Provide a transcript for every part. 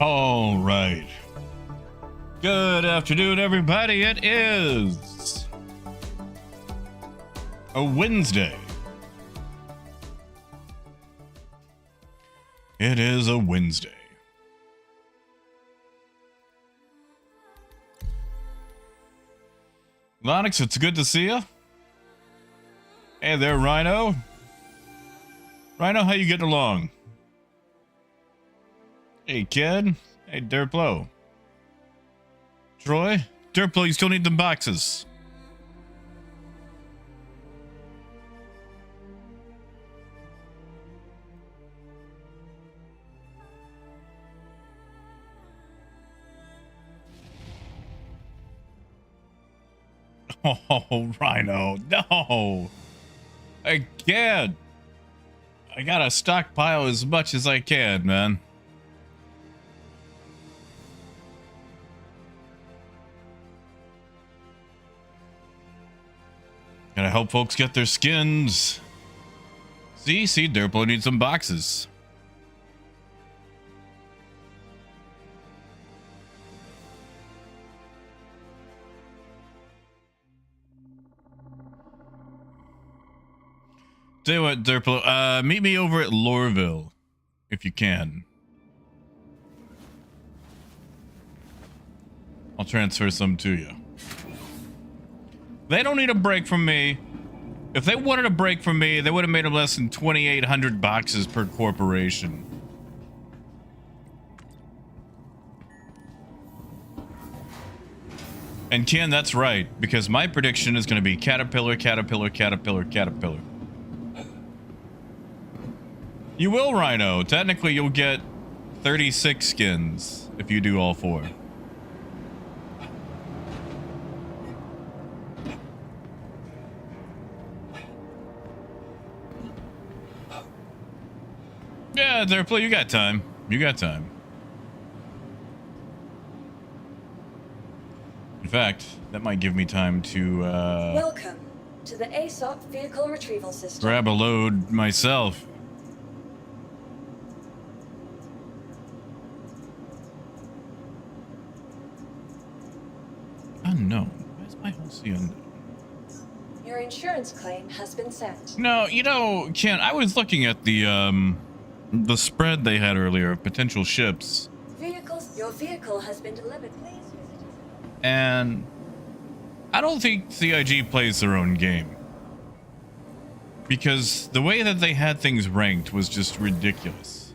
All right. Good afternoon, everybody. It is a Wednesday. It is a Wednesday. Lonix, it's good to see you. Hey there, Rhino. Rhino, how you getting along? Hey, kid. Hey, Derplo. Troy? Derplo, you still need them boxes. Oh, Rhino, no. I can't. I gotta stockpile as much as I can, man. Gotta help folks get their skins. See, Derplo needs some boxes. Tell you what, Derplo, meet me over at Lorville, if you can. I'll transfer some to you. They don't need a break from me. If they wanted a break from me, they would have made them less than 2,800 boxes per corporation. And Ken, that's right, because my prediction is going to be Caterpillar, Caterpillar, Caterpillar, Caterpillar. You will, Rhino. Technically, you'll get 36 skins if you do all four. Yeah, Derplo, you got time. You got time. In fact, that might give me time to, Welcome to the ASOP Vehicle Retrieval System. Grab a load myself. Unknown. Where's my whole unknown? Your insurance claim has been sent. No, you know, Ken, I was looking at the spread they had earlier of potential ships. Your vehicle has been delivered. Please visit. And I don't think CIG plays their own game. Because the way that they had things ranked was just ridiculous.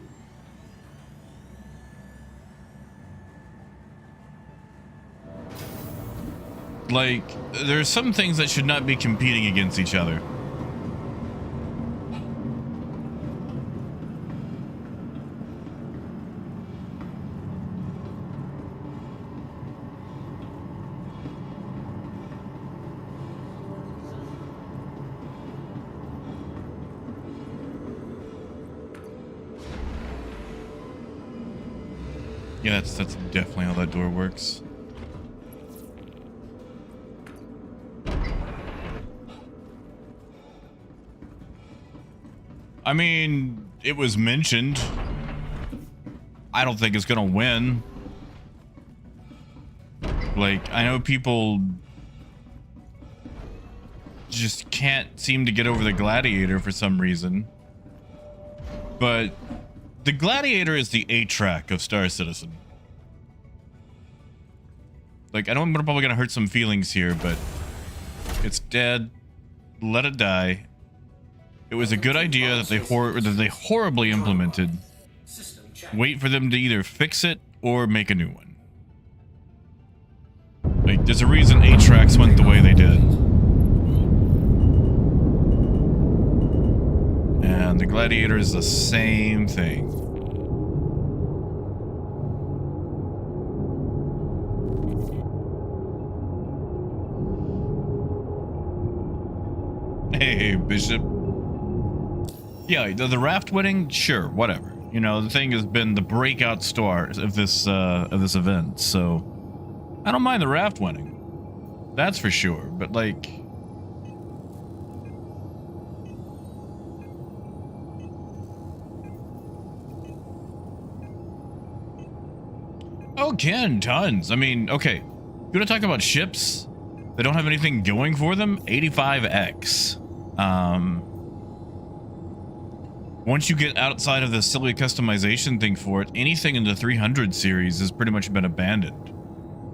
Like, there's some things that should not be competing against each other. Yeah, that's definitely how that door works. I mean, it was mentioned. I don't think it's gonna win. Like, I know people just can't seem to get over the Gladiator for some reason. But the Gladiator is the A-track of Star Citizen. Like, I know I'm probably gonna hurt some feelings here, but it's dead. Let it die. It was a good idea that they horribly implemented. Wait for them to either fix it or make a new one. Like, there's a reason 8 tracks went the way they did. And the Gladiator is the same thing. Hey, Bishop. Yeah, the raft winning, sure, whatever. You know, the thing has been the breakout star of this event, so I don't mind the raft winning. That's for sure. But like, Oh, Ken, tons. I mean, okay. You want to talk about ships that don't have anything going for them? 85X. Once you get outside of the silly customization thing for it, anything in the 300 series has pretty much been abandoned.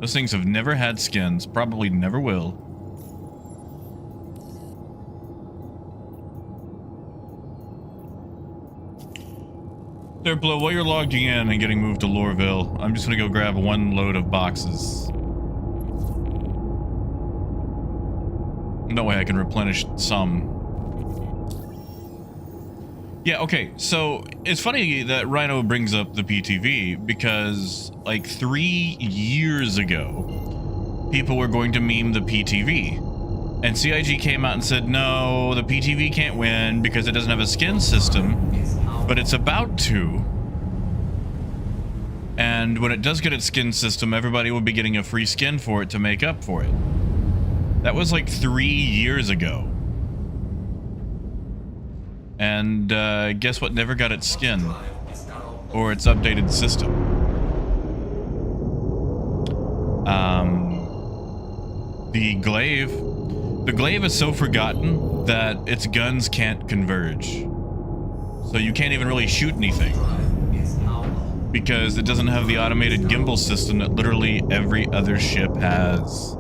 Those things have never had skins, probably never will. There, Blow, while you're logging in and getting moved to Loreville, I'm just gonna go grab one load of boxes. That way I can replenish some. Yeah, okay, so it's funny that Rhino brings up the PTV because like 3 years ago, people were going to meme the PTV. And CIG came out and said, no, the PTV can't win because it doesn't have a skin system, but it's about to. And when it does get its skin system, everybody will be getting a free skin for it to make up for it. That was like 3 years ago. And guess what never got its skin? Or its updated system? The glaive. The glaive is so forgotten that its guns can't converge. So you can't even really shoot anything. Because it doesn't have the automated gimbal system that literally every other ship has.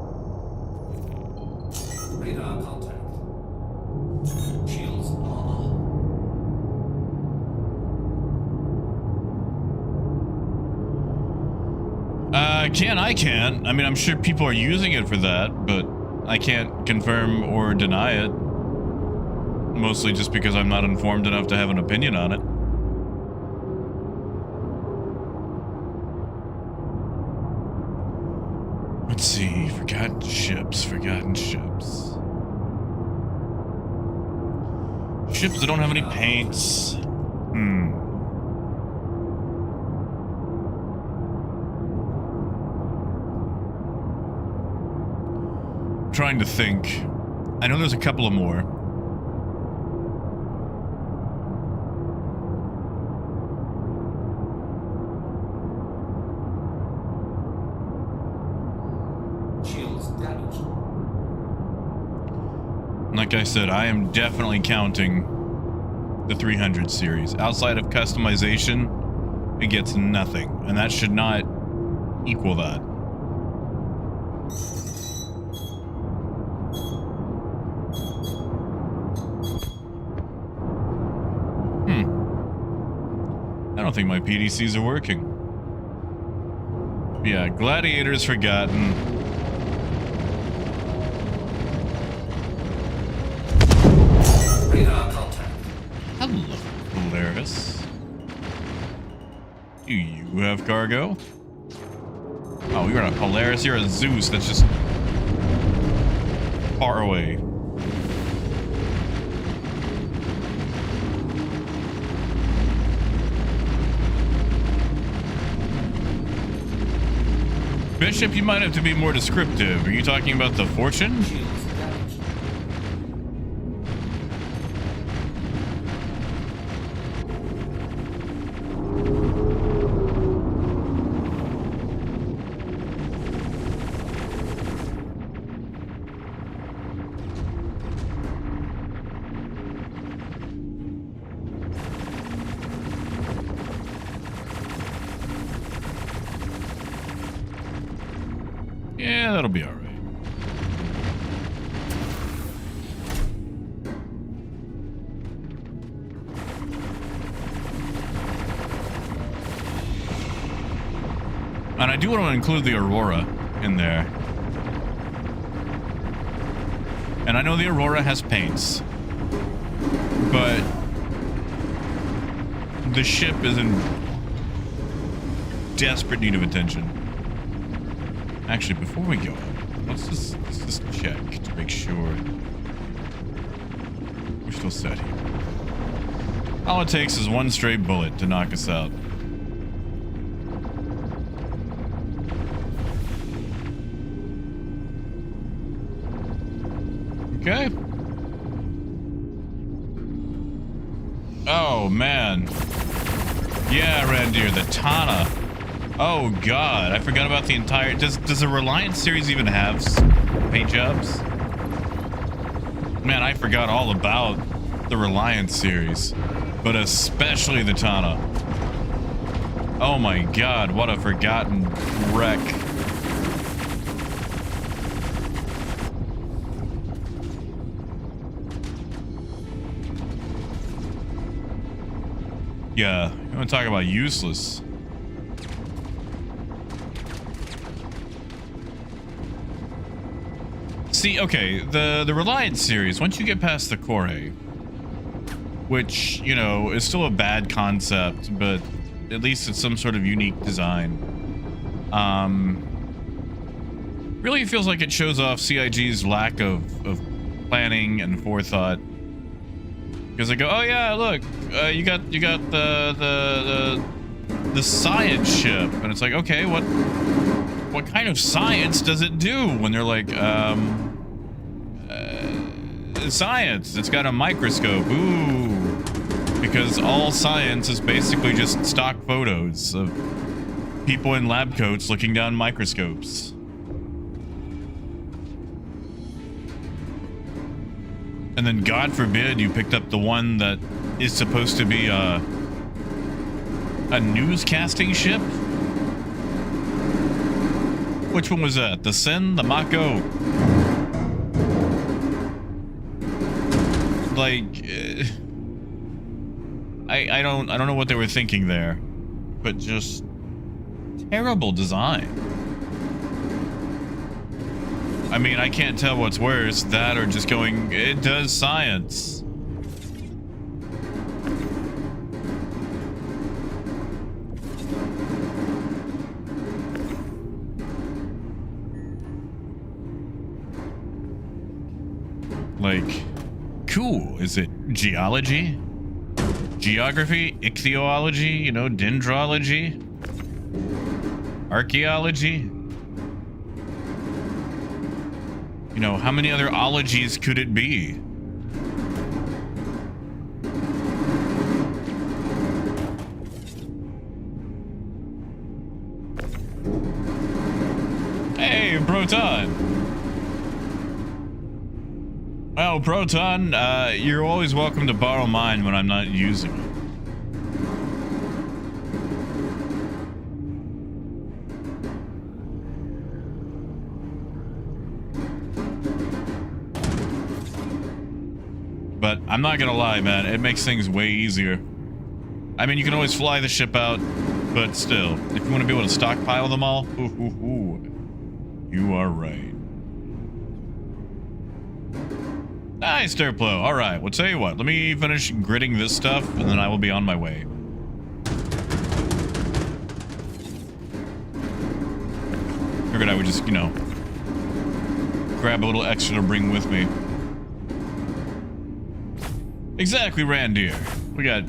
I can't. I mean, I'm sure people are using it for that, but I can't confirm or deny it. Mostly just because I'm not informed enough to have an opinion on it. Let's see. Forgotten ships. Forgotten ships. Ships that don't have any paints. Trying to think. I know there's a couple of more. Like I said, I am definitely counting the 300 series. Outside of customization, it gets nothing, and that should not equal that. I don't think my PDCs are working. Yeah, Gladiator's forgotten. Hello, Polaris. Do you have cargo? Oh, you're not a Polaris, you're a Zeus that's just far away. Bishop, you might have to be more descriptive. Are you talking about the Fortune? Yeah, that'll be all right. And I do want to include the Aurora in there. And I know the Aurora has paints, but the ship is in desperate need of attention. Actually, before we go, let's just check to make sure we're still set here. All it takes is one stray bullet to knock us out. Okay. Oh, man. Yeah, Randir, the Tana. Oh god, I forgot about the entire. Does the Reliance series even have paint jobs? Man, I forgot all about the Reliance series, but especially the Tana. Oh my god, what a forgotten wreck. Yeah, you want to talk about useless. See, okay, the Reliance series, once you get past the Corey, which, you know, is still a bad concept, but at least it's some sort of unique design. Really feels like it shows off CIG's lack of planning and forethought. Because they go, oh yeah, look, you got the science ship, and it's like, okay, what kind of science does it do? When they're like, science, it's got a microscope. Ooh, because all science is basically just stock photos of people in lab coats looking down microscopes. And then God forbid you picked up the one that is supposed to be a newscasting ship. Which one was that? The Sen, the Mako? Like, I don't know what they were thinking there, but just terrible design. I mean, I can't tell what's worse, that or just going, it does science. Like, cool. Is it geology? Geography? Ichthyology? You know, dendrology? Archaeology? You know, how many other ologies could it be? Hey, Proton! Well, Proton, you're always welcome to borrow mine when I'm not using it. But I'm not gonna lie, man, it makes things way easier. I mean, you can always fly the ship out, but still, if you want to be able to stockpile them all, you are right. Nice, Derplo. All right, well, tell you what, let me finish gridding this stuff, and then I will be on my way. Figured I would just, you know, grab a little extra to bring with me. Exactly, Randir. We got,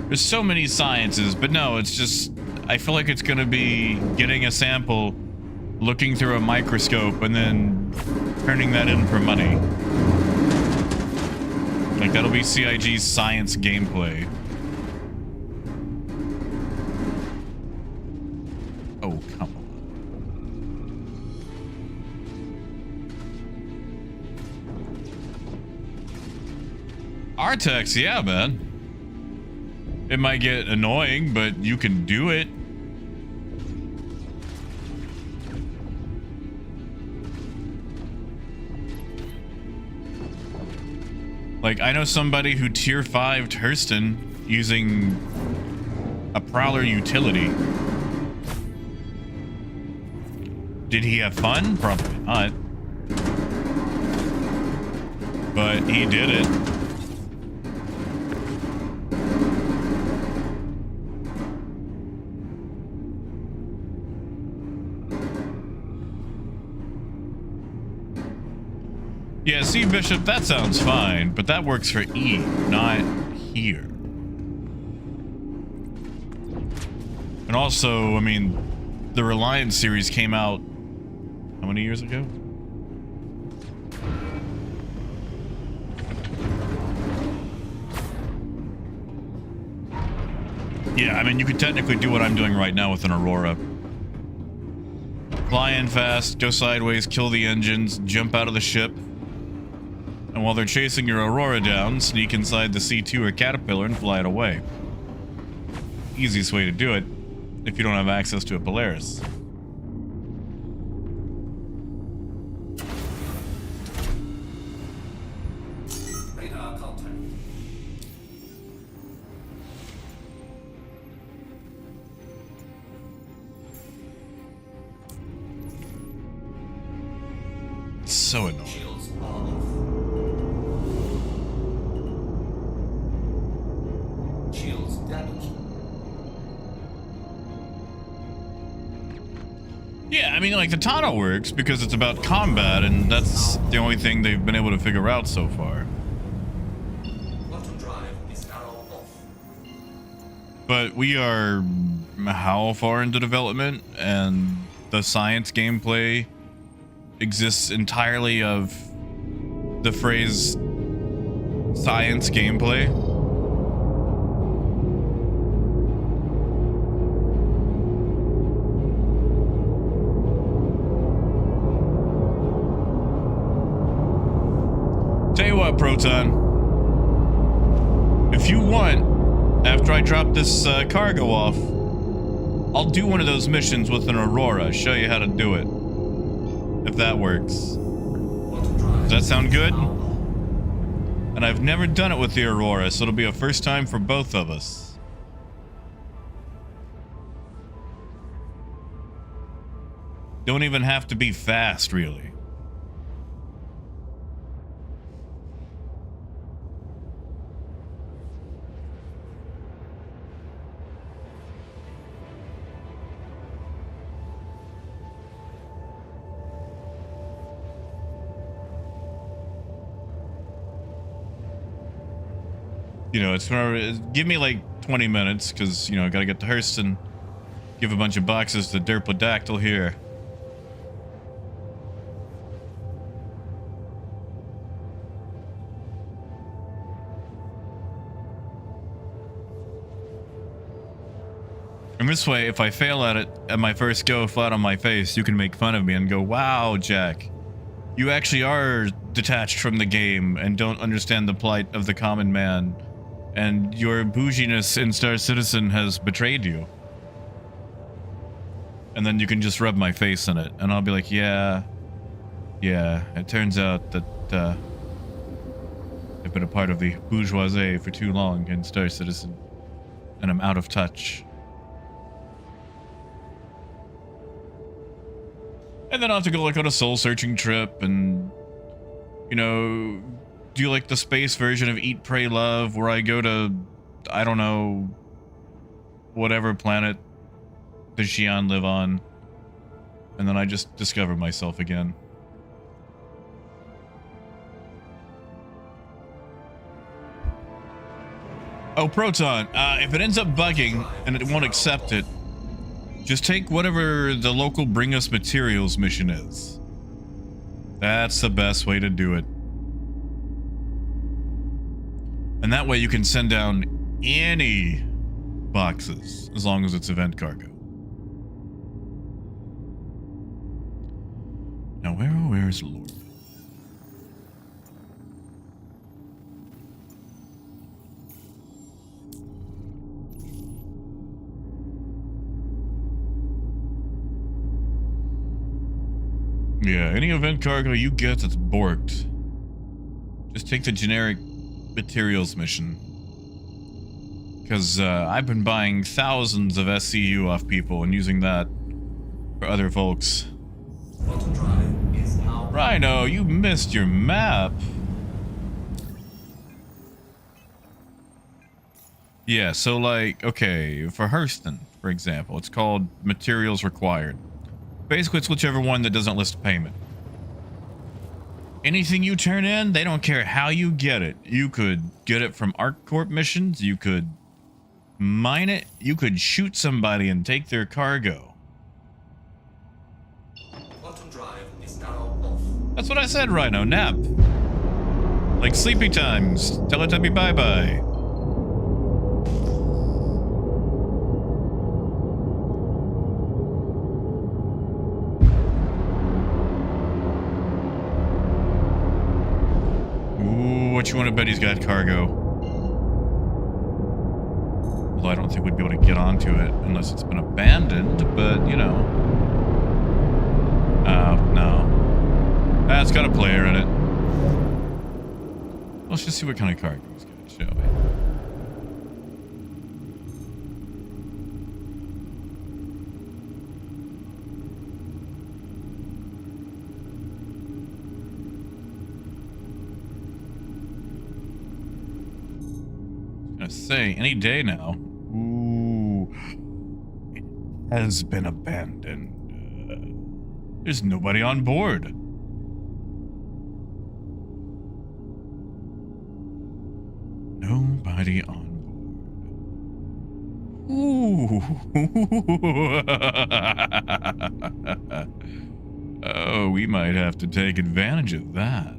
there's so many sciences, but no, it's just, I feel like it's gonna be getting a sample, looking through a microscope, and then turning that in for money. Like, that'll be CIG's science gameplay. Oh, come on. Artex, yeah, man. It might get annoying, but you can do it. Like, I know somebody who tier 5'd Hurston using a Prowler utility. Did he have fun? Probably not. But he did it. Yeah, see, Bishop, that sounds fine, but that works for E, not here. And also, I mean, the Reliance series came out how many years ago? Yeah, I mean, you could technically do what I'm doing right now with an Aurora. Fly in fast, go sideways, kill the engines, jump out of the ship. And while they're chasing your Aurora down, sneak inside the C2 or Caterpillar and fly it away. Easiest way to do it if you don't have access to a Polaris. Radar contact. It's so annoying. Shields off. Shields damaged. Yeah, I mean, like, the Tana works because it's about combat, and that's the only thing they've been able to figure out so far. Quantum drive is now off. But we are how far into development, and the science gameplay exists entirely of the phrase science gameplay. Tell you what, Proton, if you want, after I drop this cargo off, I'll do one of those missions with an Aurora, show you how to do it. If that works. Does that sound good? And I've never done it with the Aurora, so it'll be a first time for both of us. Don't even have to be fast, really. You know, give me like 20 minutes, because, you know, I gotta get to Hurston, give a bunch of boxes to Derpodactyl here. And this way, if I fail at it at my first go flat on my face, you can make fun of me and go, wow, Jack, you actually are detached from the game and don't understand the plight of the common man. And your bouginess in Star Citizen has betrayed you. And then you can just rub my face in it, and I'll be like, yeah, it turns out that I've been a part of the bourgeoisie for too long in Star Citizen, and I'm out of touch. And then I'll have to go like on a soul-searching trip and, you know, do like the space version of Eat, Pray, Love, where I go to, I don't know, whatever planet does Xi'an live on, and then I just discover myself again. Oh, Proton, if it ends up bugging and it won't accept it, just take whatever the local Bring Us Materials mission is. That's the best way to do it. And that way you can send down any boxes, as long as it's event cargo. Now where's Lord? Yeah, any event cargo you get that's borked, just take the generic materials mission. Because I've been buying thousands of SCU off people and using that for other folks. Rhino, you missed your map. Yeah, so like, okay, for Hurston, for example, it's called materials required. Basically, it's whichever one that doesn't list payment. Anything you turn in, they don't care how you get it. You could get it from ArcCorp missions, you could mine it, you could shoot somebody and take their cargo. Quantum drive is now off. That's what I said, Rhino. Nap. Like sleepy times. Teletubby bye-bye. much you want to bet he's got cargo. Although I don't think we'd be able to get onto it unless it's been abandoned, but you know. No. It's got a player in it. Let's just see what kind of cargo he's got, shall we? Say any day now. Ooh, it has been abandoned. There's nobody on board. Nobody on board. Ooh. Oh, we might have to take advantage of that.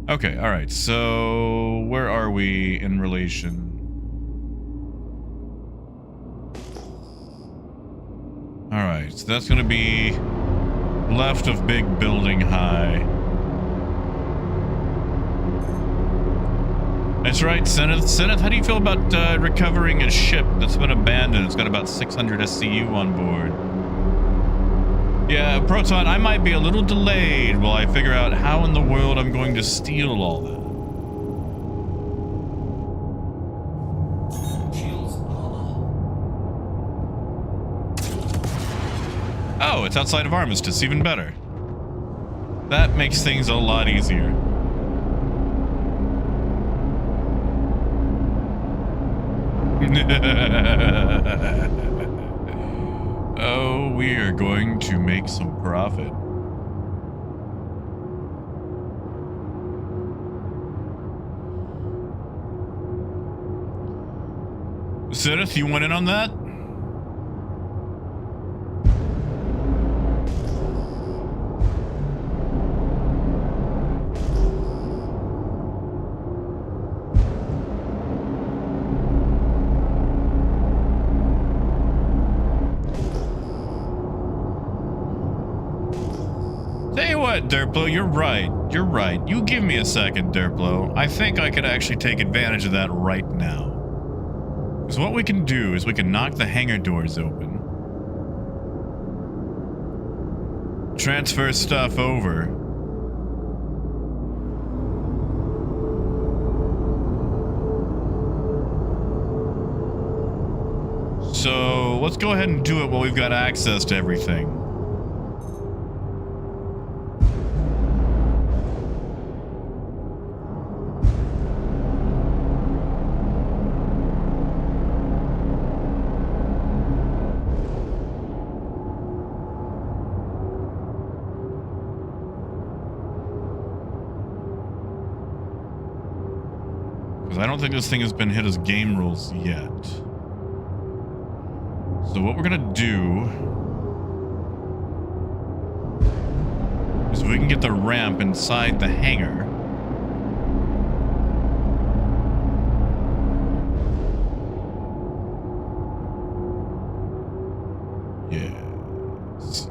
Okay, all right. So, where are we in relation? All right, so that's going to be left of big building high. That's right, Seneth. Seneth, how do you feel about recovering a ship that's been abandoned? It's got about 600 SCU on board. Yeah, Proton, I might be a little delayed while I figure out how in the world I'm going to steal all that. Oh, it's outside of Armistice, even better. That makes things a lot easier. Oh, we are going to make some profit. Zenith, you went in on that? Derplo, you're right. You're right. You give me a second, Derplo. I think I could actually take advantage of that right now. Because what we can do is we can knock the hangar doors open. Transfer stuff over. So let's go ahead and do it while we've got access to everything. I don't think this thing has been hit as game rules yet. So what we're gonna do is we can get the ramp inside the hangar. Yes,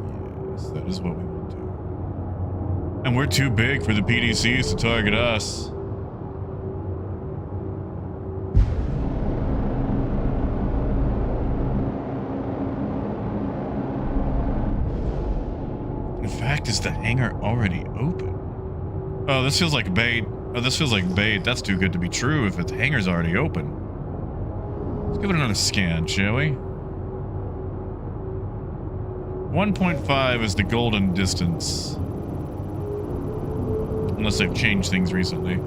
that is what we will do. And we're too big for the PDCs to target us. Is the hangar already open? Oh, this feels like bait. Oh, this feels like bait. That's too good to be true if the hangar's already open. Let's give it another scan, shall we? 1.5 is the golden distance. Unless they've changed things recently.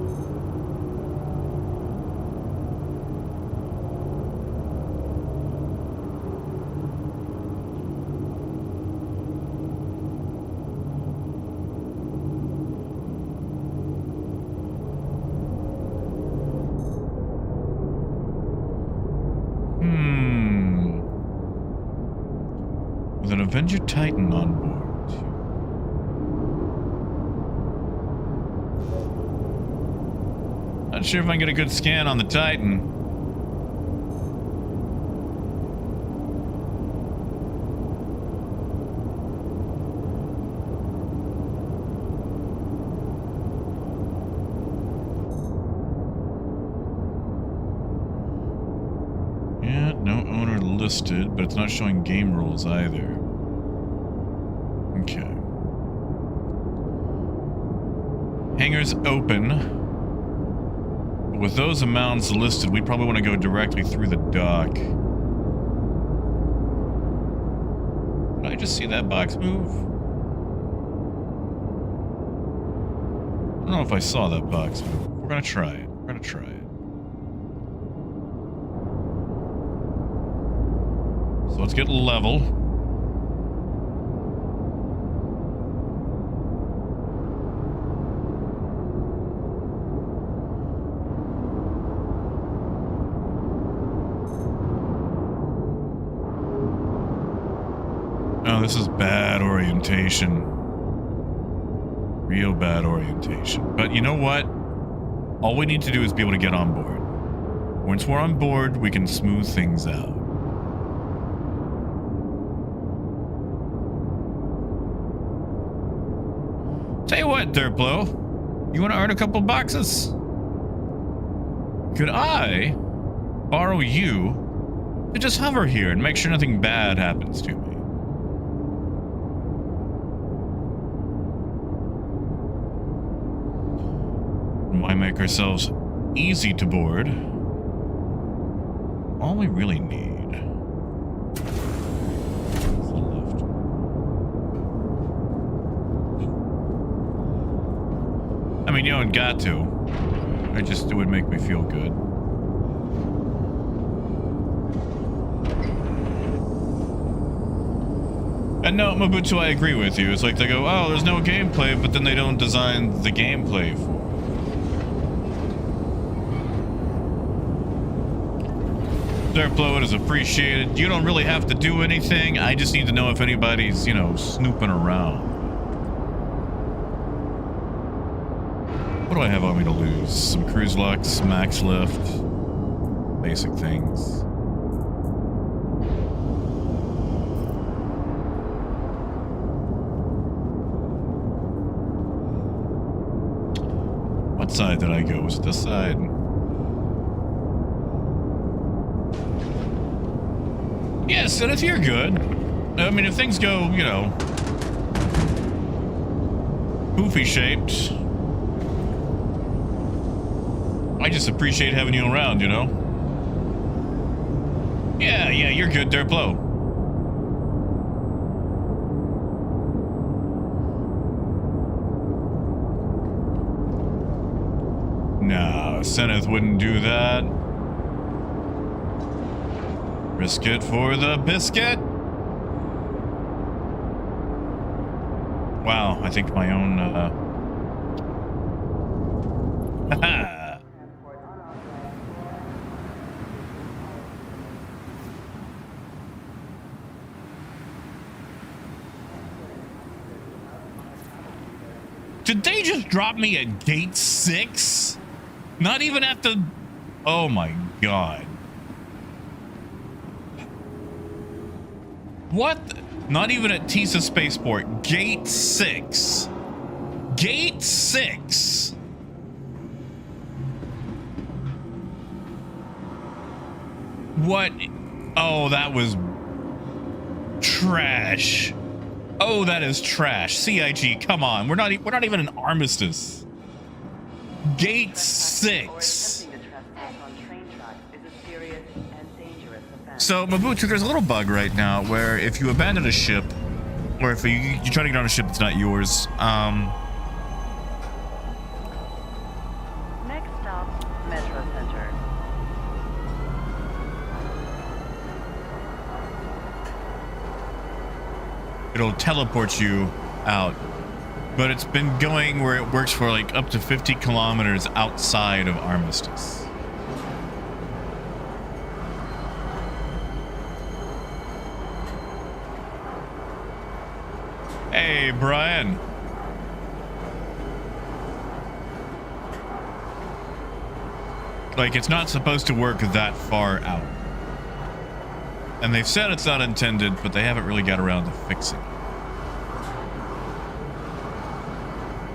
With an Avenger Titan on board. Not sure if I can get a good scan on the Titan. listed, but it's not showing game rules either. Okay. Hangars open. With those amounts listed, we probably want to go directly through the dock. Did I just see that box move? I don't know if I saw that box move. We're gonna try it. We're gonna try it. So let's get level. Oh, this is bad orientation. Real bad orientation. But you know what? All we need to do is be able to get on board. Once we're on board, we can smooth things out. Tell you what, Derplo. You want to earn a couple boxes? Could I borrow you to just hover here and make sure nothing bad happens to me? Why make ourselves easy to board? All we really need is the lift. I mean, you don't got to. It would make me feel good. And no, Mabutu, I agree with you. It's like they go, oh, there's no gameplay, but then they don't design the gameplay for it. Derplo, it is appreciated. You don't really have to do anything. I just need to know if anybody's, you know, snooping around. What do I have on me to lose? Some cruise lux, max lift, basic things. What side did I go? Was it this side? Yes, and if you're good, I mean, if things go, you know, poofy shaped, I just appreciate having you around, you know? Yeah, you're good, Derplo. No, Seneth wouldn't do that. Risk it for the biscuit. Wow, I think my own, Did they just drop me at gate 6? Not even at the... Oh my god. What? Not even at Tisa Spaceport. Gate 6. Gate 6. What? Oh, that was trash. Oh, that is trash. CIG, come on. We're not even an armistice. Gate 6. So, Mabutu, there's a little bug right now where if you abandon a ship, or if you try to get on a ship that's not yours, next stop, Metro Center. it'll teleport you out. But it's been going where it works for like up to 50 kilometers outside of Armistice. Hey, Brian. Like, it's not supposed to work that far out. And they've said it's not intended, but they haven't really got around to fixing it.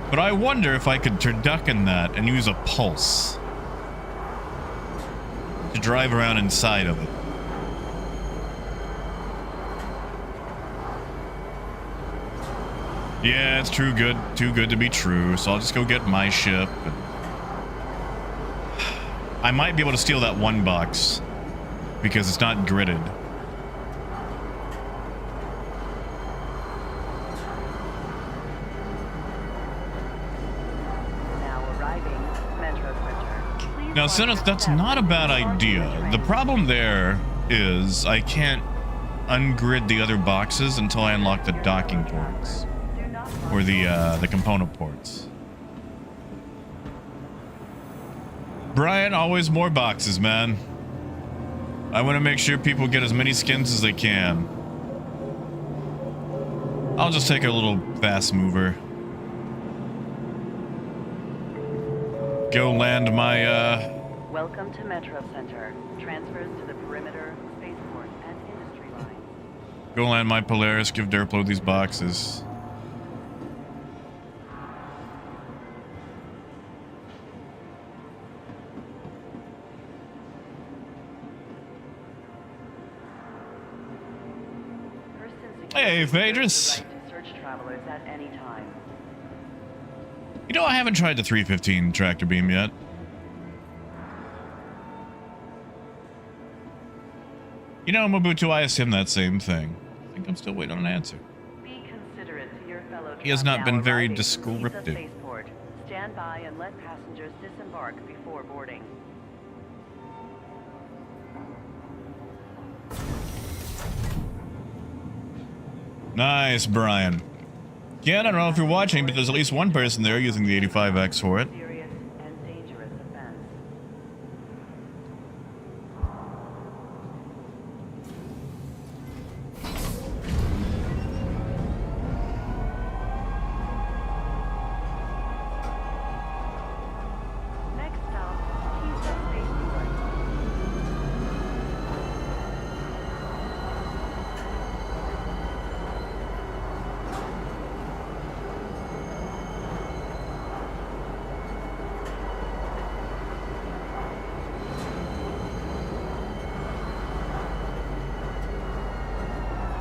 But I wonder if I could turducken that and use a pulse to drive around inside of it. Yeah, it's too good to be true. So I'll just go get my ship. I might be able to steal that one box because it's not gridded. Now, Zenith, that's not a bad idea. The problem there is I can't ungrid the other boxes until I unlock the docking ports or the component ports. Brian, always more boxes, man. I want to make sure people get as many skins as they can. I'll just take a little fast mover. Go land my Welcome to Metro Center. Transfers to the perimeter, spaceport, and industry lines. go land my Polaris, give Derplo these boxes. Hey, Phaedrus. Search travelers at any time. You know, I haven't tried the 315 tractor beam yet. You know, Mobutu, I asked him that same thing. I think I'm still waiting on an answer. Be considerate to your fellow. He has not been very arriving to descriptive. Lisa Spaceport. Stand by and let passengers disembark before boarding. Nice, Brian. Yeah, I don't know if you're watching, but there's at least one person there using the 85X for it. Serious and dangerous offense. Next stop, Lisa Spaceport.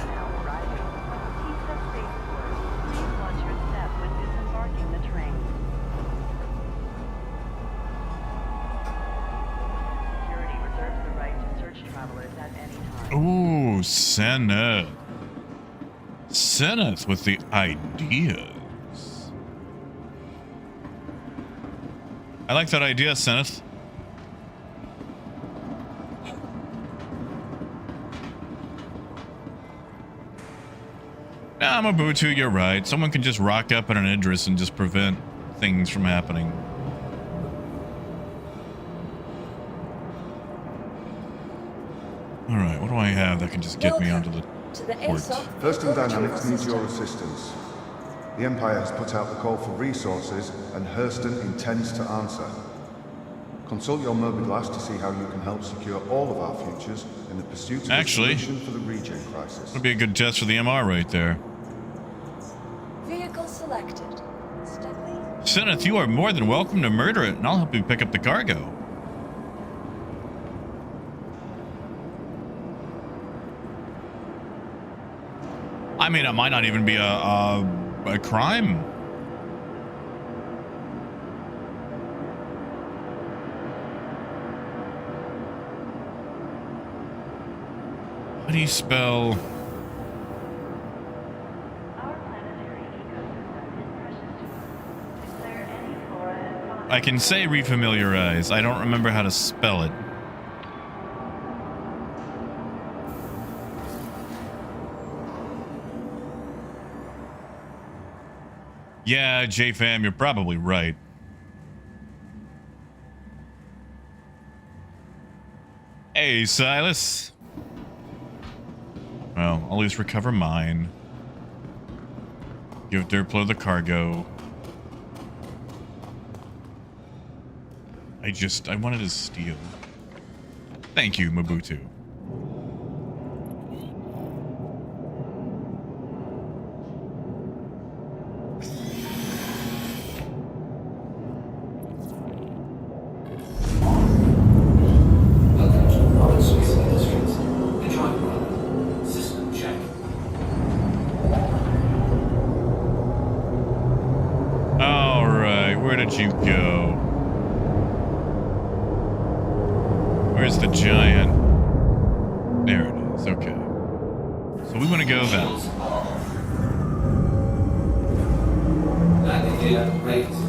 Now arriving. Lisa Spaceport. Please watch your step when disembarking the train. Security reserves the right to search travelers at any time. Ooh, Seneth. Seneth with the ideas. I like that idea, Seneth. Nah, Mobutu, you're right. Someone can just rock up at an Idris and just prevent things from happening. Alright, what do I have that can just get me onto the To the port? ASOP Thurston vehicle Dynamics needs your system. assistance. The Empire has put out the call for resources, and Hurston intends to answer. Consult your Morbid Glass to see how you can help secure all of our futures in the pursuit of a Actually, solution for the regen crisis. Would be a good test for the MR right there. Vehicle selected. Stepping. Seneth, you are more than welcome to murder it, and I'll help you pick up the cargo. I mean, it might not even be a crime. How do you spell? Our planetary ecosystem is precious to us. Is there any flora and fauna? I can say refamiliarize. I don't remember how to spell it. Yeah, JFam, you're probably right. Hey, Silas. Well, I'll at least recover mine. Give Derplo the cargo. I wanted to steal. Thank you, Mobutu. Welcome to Piracy Industries. Enjoy product. System check. Where's the giant? There it is. Okay. So we want to go that. Shields off. Landing gear raised.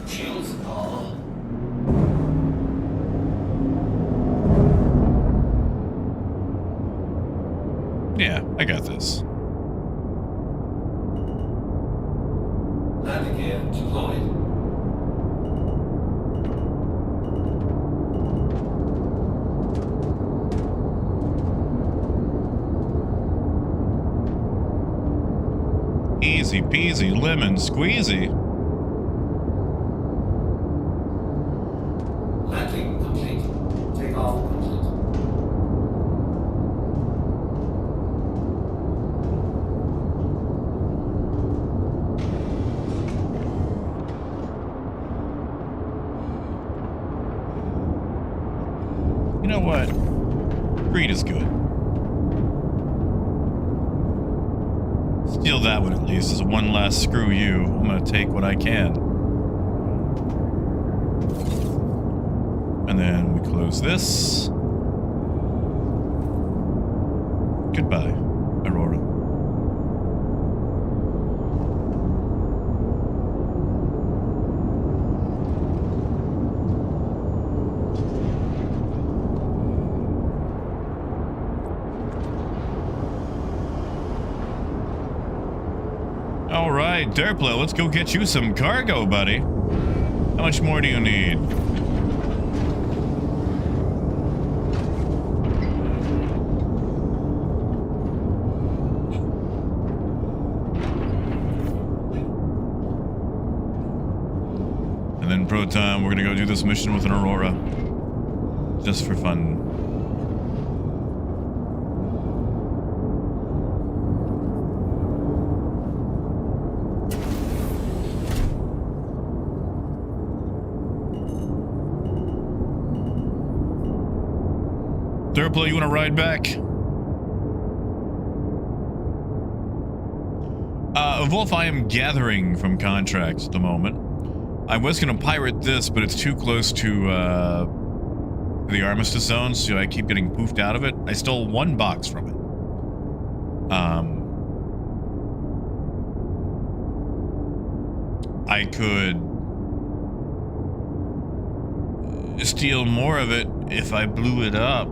Shields on. Yeah, I got this. Landing gear deployed. Easy peasy lemon squeezy. Landing complete. Takeoff complete. You know what? Greed is good. Steal that one at least as one last screw you. I'm gonna take what I can. And then we close this. Goodbye, Aurora. All right, Derplo, let's go get you some cargo, buddy. How much more do you need? And then Proton, we're gonna go do this mission with an Aurora. Just for fun. Derplo, you want to ride back? Wolf, I am gathering from contracts at the moment. I was going to pirate this, but it's too close to the Armistice Zone, so I keep getting poofed out of it. I stole one box from it. I could steal more of it if I blew it up.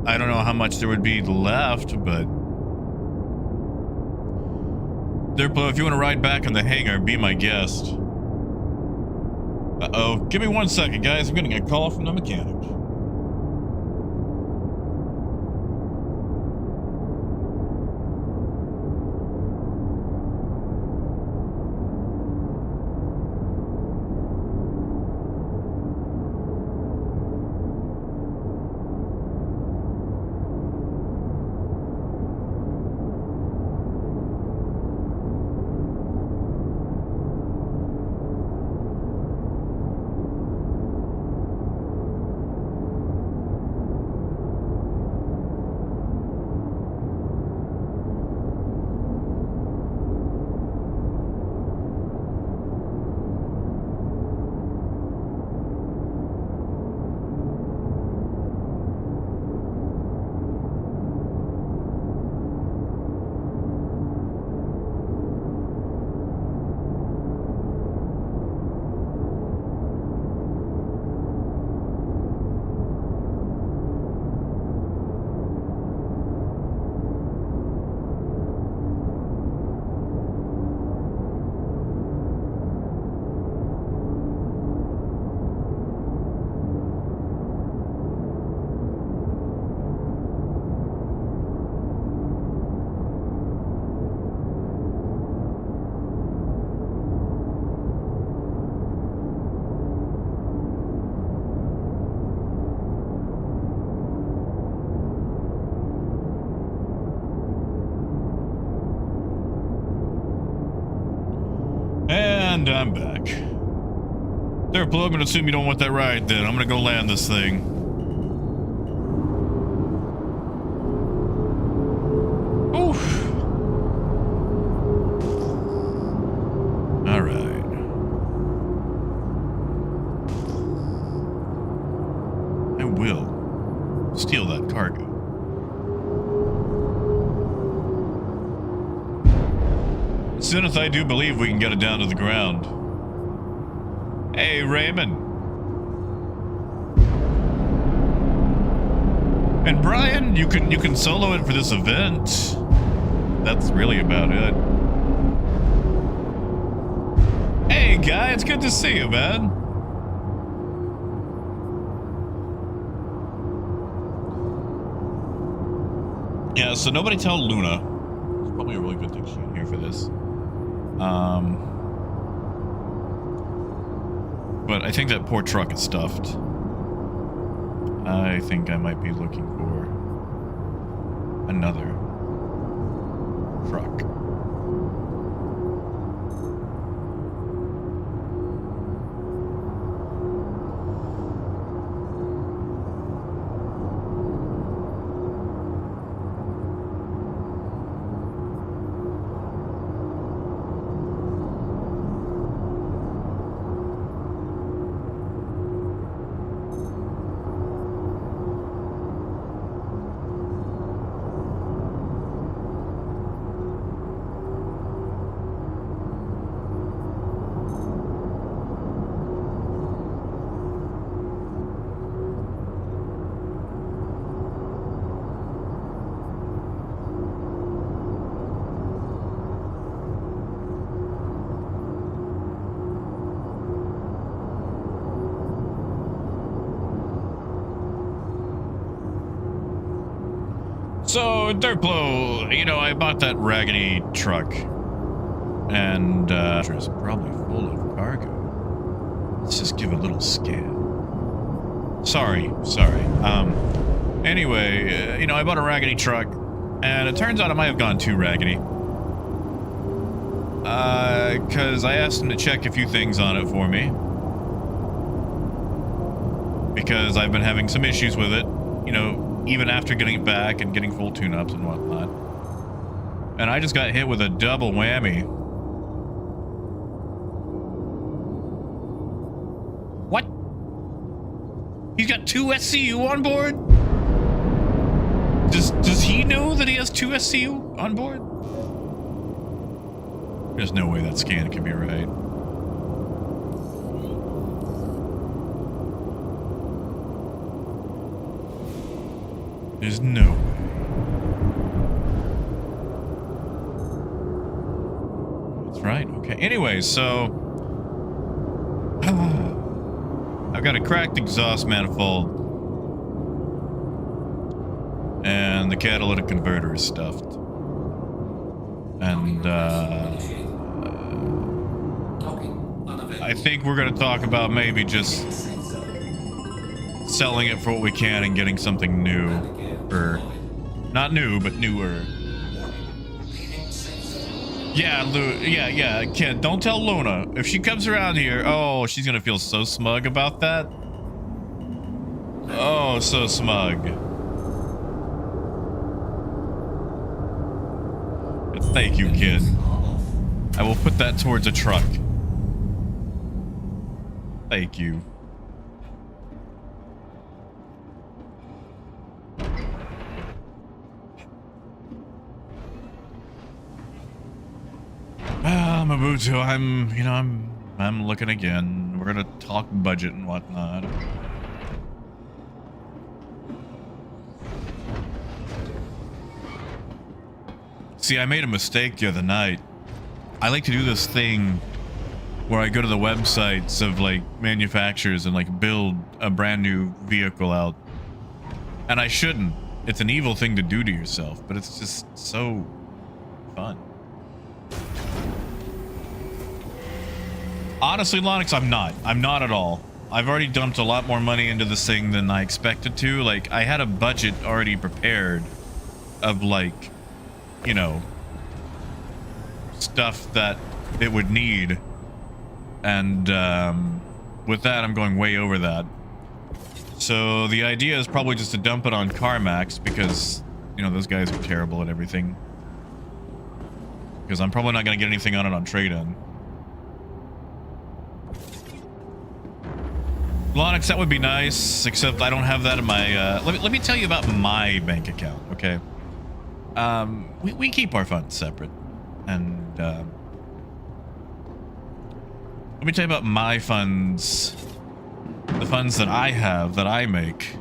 I don't know how much there would be left, but Derplo, if you want to ride back in the hangar, be my guest. Uh-oh. Give me 1 second, guys. I'm getting a call from the mechanic. I'm back. There, Blue, I'm gonna assume you don't want that ride then. I'm gonna go land this thing. Oof. Alright. I will steal that cargo. As soon as I do believe we can get it down to the ground. Hey, Raymond. And Brian, you can solo it for this event. That's really about it. Hey, guy, it's good to see you, man. Yeah, so nobody tell Luna. It's probably a really good thing she's here for this. But I think that poor truck is stuffed. I think I might be looking for another truck. So, Dirtblow, you know, I bought that raggedy truck. And, it's probably full of cargo. Let's just give a little scan. Sorry. Anyway, you know, I bought a raggedy truck. And it turns out I might have gone too raggedy. Because I asked him to check a few things on it for me. Because I've been having some issues with it. You know, even after getting it back and getting full tune-ups and whatnot. And I just got hit with a double whammy. What? He's got 2 SCU on board? Does he know that he has 2 SCU on board? There's no way that scan can be right. There's no way. That's right. Okay. Anyway, so I've got a cracked exhaust manifold, and the catalytic converter is stuffed. And I think we're gonna talk about maybe just selling it for what we can and getting something new. Or not new, but newer. Yeah, yeah, Kid, don't tell Luna. If she comes around here, oh, she's gonna feel so smug about that. Oh, so smug. But thank you, kid. I will put that towards a truck. Thank you. Mabuto, I'm looking again. We're gonna talk budget and whatnot. See, I made a mistake the other night. I like to do this thing where I go to the websites of like manufacturers and like build a brand new vehicle out. And I shouldn't. It's an evil thing to do to yourself, but it's just so fun. Honestly, Lonix, I'm not at all. I've already dumped a lot more money into this thing than I expected to. Like, I had a budget already prepared of like, you know, stuff that it would need And with that, I'm going way over that. So the idea is probably just to dump it on CarMax because, you know, those guys are terrible at everything. Because I'm probably not going to get anything on it on trade-in. Lonix, that would be nice, except I don't have that in my... let me tell you about my bank account, okay? We keep our funds separate. And let me tell you about my funds. The funds that I have, that I make,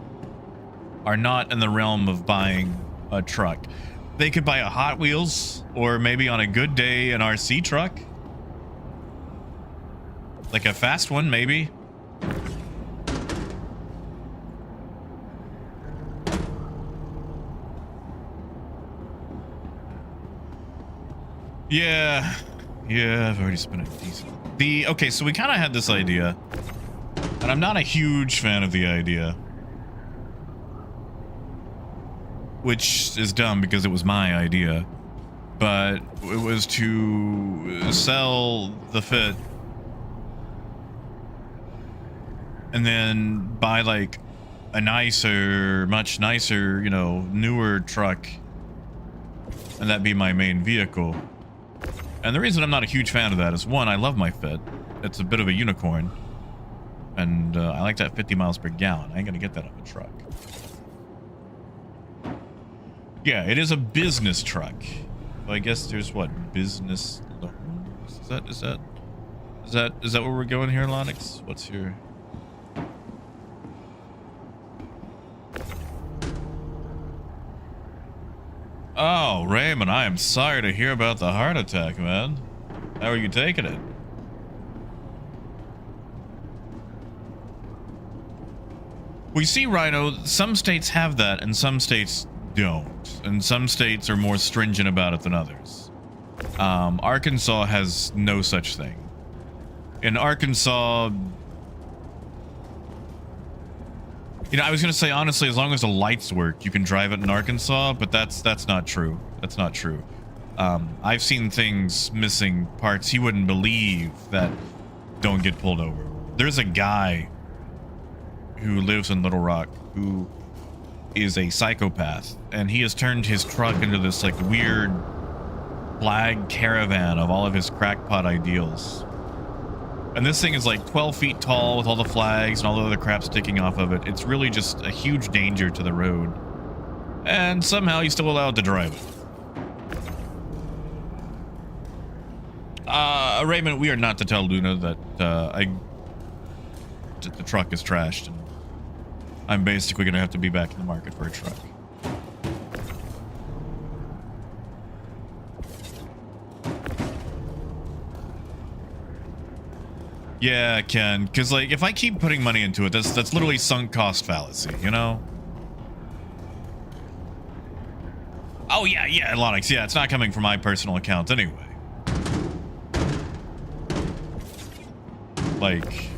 are not in the realm of buying a truck. They could buy a Hot Wheels, or maybe on a good day, an RC truck. Like a fast one, maybe. Yeah, I've already spent a decent... Okay, so we kind of had this idea, and I'm not a huge fan of the idea. Which is dumb because it was my idea. But it was to sell the Fit and then buy like a nicer, much nicer, you know, newer truck, and that be my main vehicle. And the reason I'm not a huge fan of that is, one, I love my Fit. It's a bit of a unicorn. And I like that 50 miles per gallon. I ain't gonna get that on a truck. Yeah, it is a business truck. Well, I guess there's what, business loans? Is that where we're going here, Lonix? What's your... Oh, Raymond, I am sorry to hear about the heart attack, man. How are you taking it? We see, Rhino, some states have that and some states don't. And some states are more stringent about it than others. Arkansas has no such thing. In Arkansas... You know, I was going to say, honestly, as long as the lights work, you can drive it in Arkansas, but that's not true. That's not true. I've seen things missing parts he wouldn't believe that don't get pulled over. There's a guy who lives in Little Rock who is a psychopath, and he has turned his truck into this like weird flag caravan of all of his crackpot ideals. And this thing is like 12 feet tall with all the flags and all the other crap sticking off of it. It's really just a huge danger to the road. And somehow he's still allowed to drive it. Raymond, we are not to tell Luna that that the truck is trashed. And I'm basically going to have to be back in the market for a truck. Yeah, Ken, because like if I keep putting money into it, that's literally sunk cost fallacy, you know? Oh yeah, Lonix, yeah, it's not coming from my personal account anyway. Like...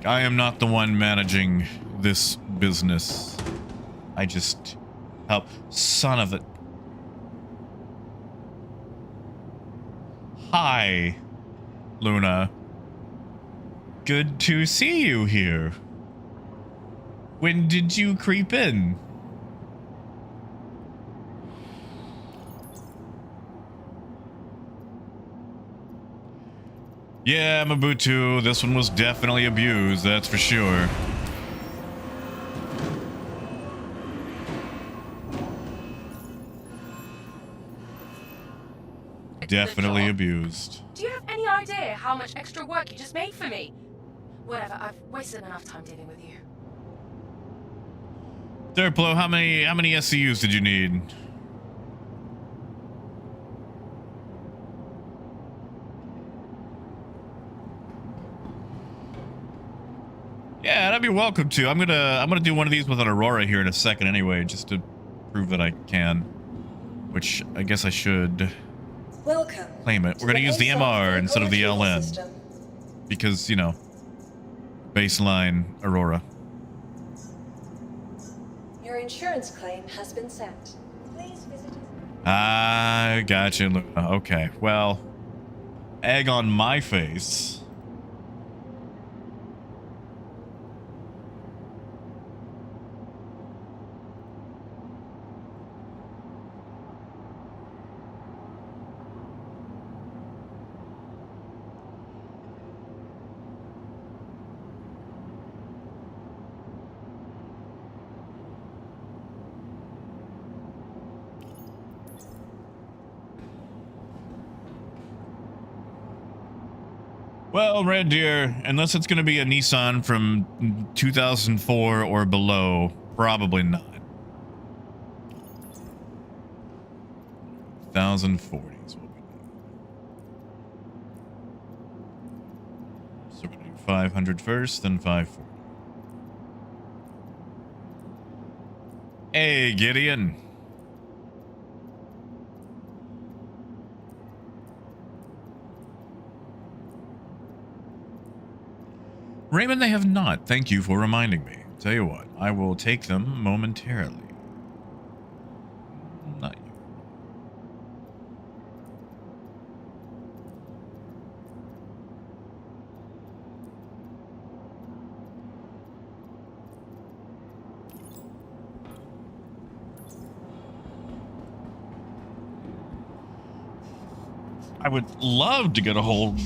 I am not the one managing this business. I just help. Son of a... Hi, Luna. Good to see you here. When did you creep in? Yeah, Mabutu, this one was definitely abused, that's for sure. Definitely abused. Do you have any idea how much extra work you just made for me? Whatever, I've wasted enough time dealing with you. Derplo, how many SCUs did you need? Yeah, that'd be welcome to. I'm gonna do one of these with an Aurora here in a second anyway, just to prove that I can. Which I guess I should Welcome. claim it. We're gonna use the MR instead of the LN. System. Because, you know, baseline Aurora. insurance claim has been sent. Please visit us. I gotcha. Okay, well, egg on my face. Well, Red Deer, unless it's going to be a Nissan from 2004 or below, probably not. 1040 is what we need. So we're going to do 500 first, then 540. Hey, Gideon. Raymond, they have not. Thank you for reminding me. Tell you what, I will take them momentarily. Not you. I would love to get a hold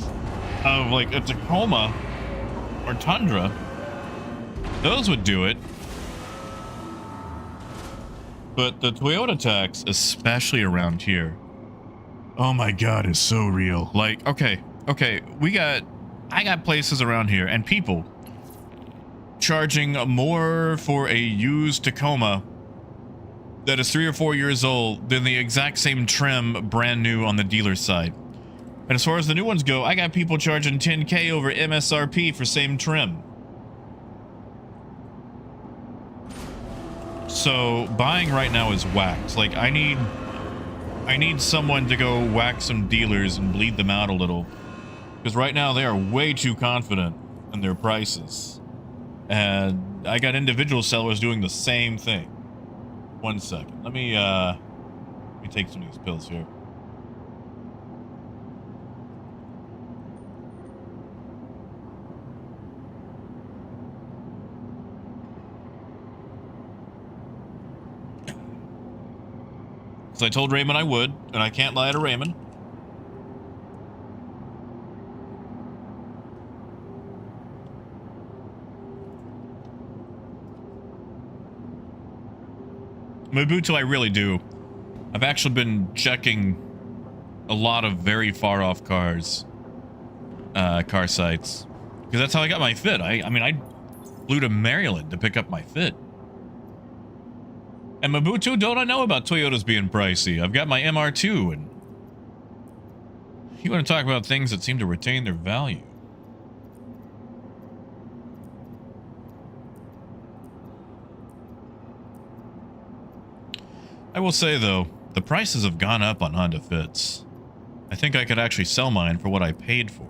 of like a Tacoma or Tundra. Those would do it. But the Toyota tax, especially around here, oh my god, is so real. Like, okay, I got places around here and people charging more for a used Tacoma that is 3 or 4 years old than the exact same trim brand new on the dealer side. And as far as the new ones go, I got people charging $10K over MSRP for same trim. So buying right now is whacked. Like I need someone to go whack some dealers and bleed them out a little, because right now they are way too confident in their prices. And I got individual sellers doing the same thing. 1 second. Let me take some of these pills here. So I told Raymond I would, and I can't lie to Raymond. Mobutu, I really do. I've actually been checking a lot of very far off cars, car sites, because that's how I got my Fit. I mean, I flew to Maryland to pick up my Fit. And Mobutu, don't I know about Toyotas being pricey? I've got my MR2, and you want to talk about things that seem to retain their value. I will say, though, the prices have gone up on Honda Fits. I think I could actually sell mine for what I paid for it.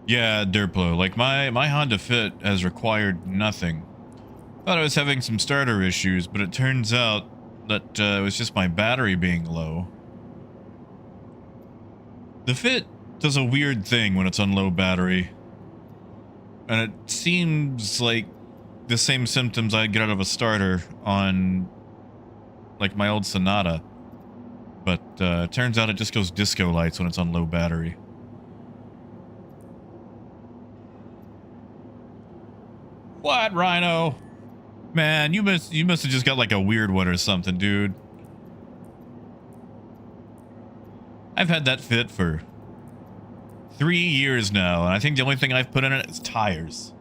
Yeah, Derplo, like my Honda Fit has required nothing. Thought I was having some starter issues, but it turns out that it was just my battery being low. The Fit does a weird thing when it's on low battery. And it seems like the same symptoms I'd get out of a starter on like my old Sonata. But it turns out it just goes disco lights when it's on low battery. What, Rhino? Man, you must have just got like a weird one or something, dude. I've had that Fit for 3 years now, and I think the only thing I've put in it is tires.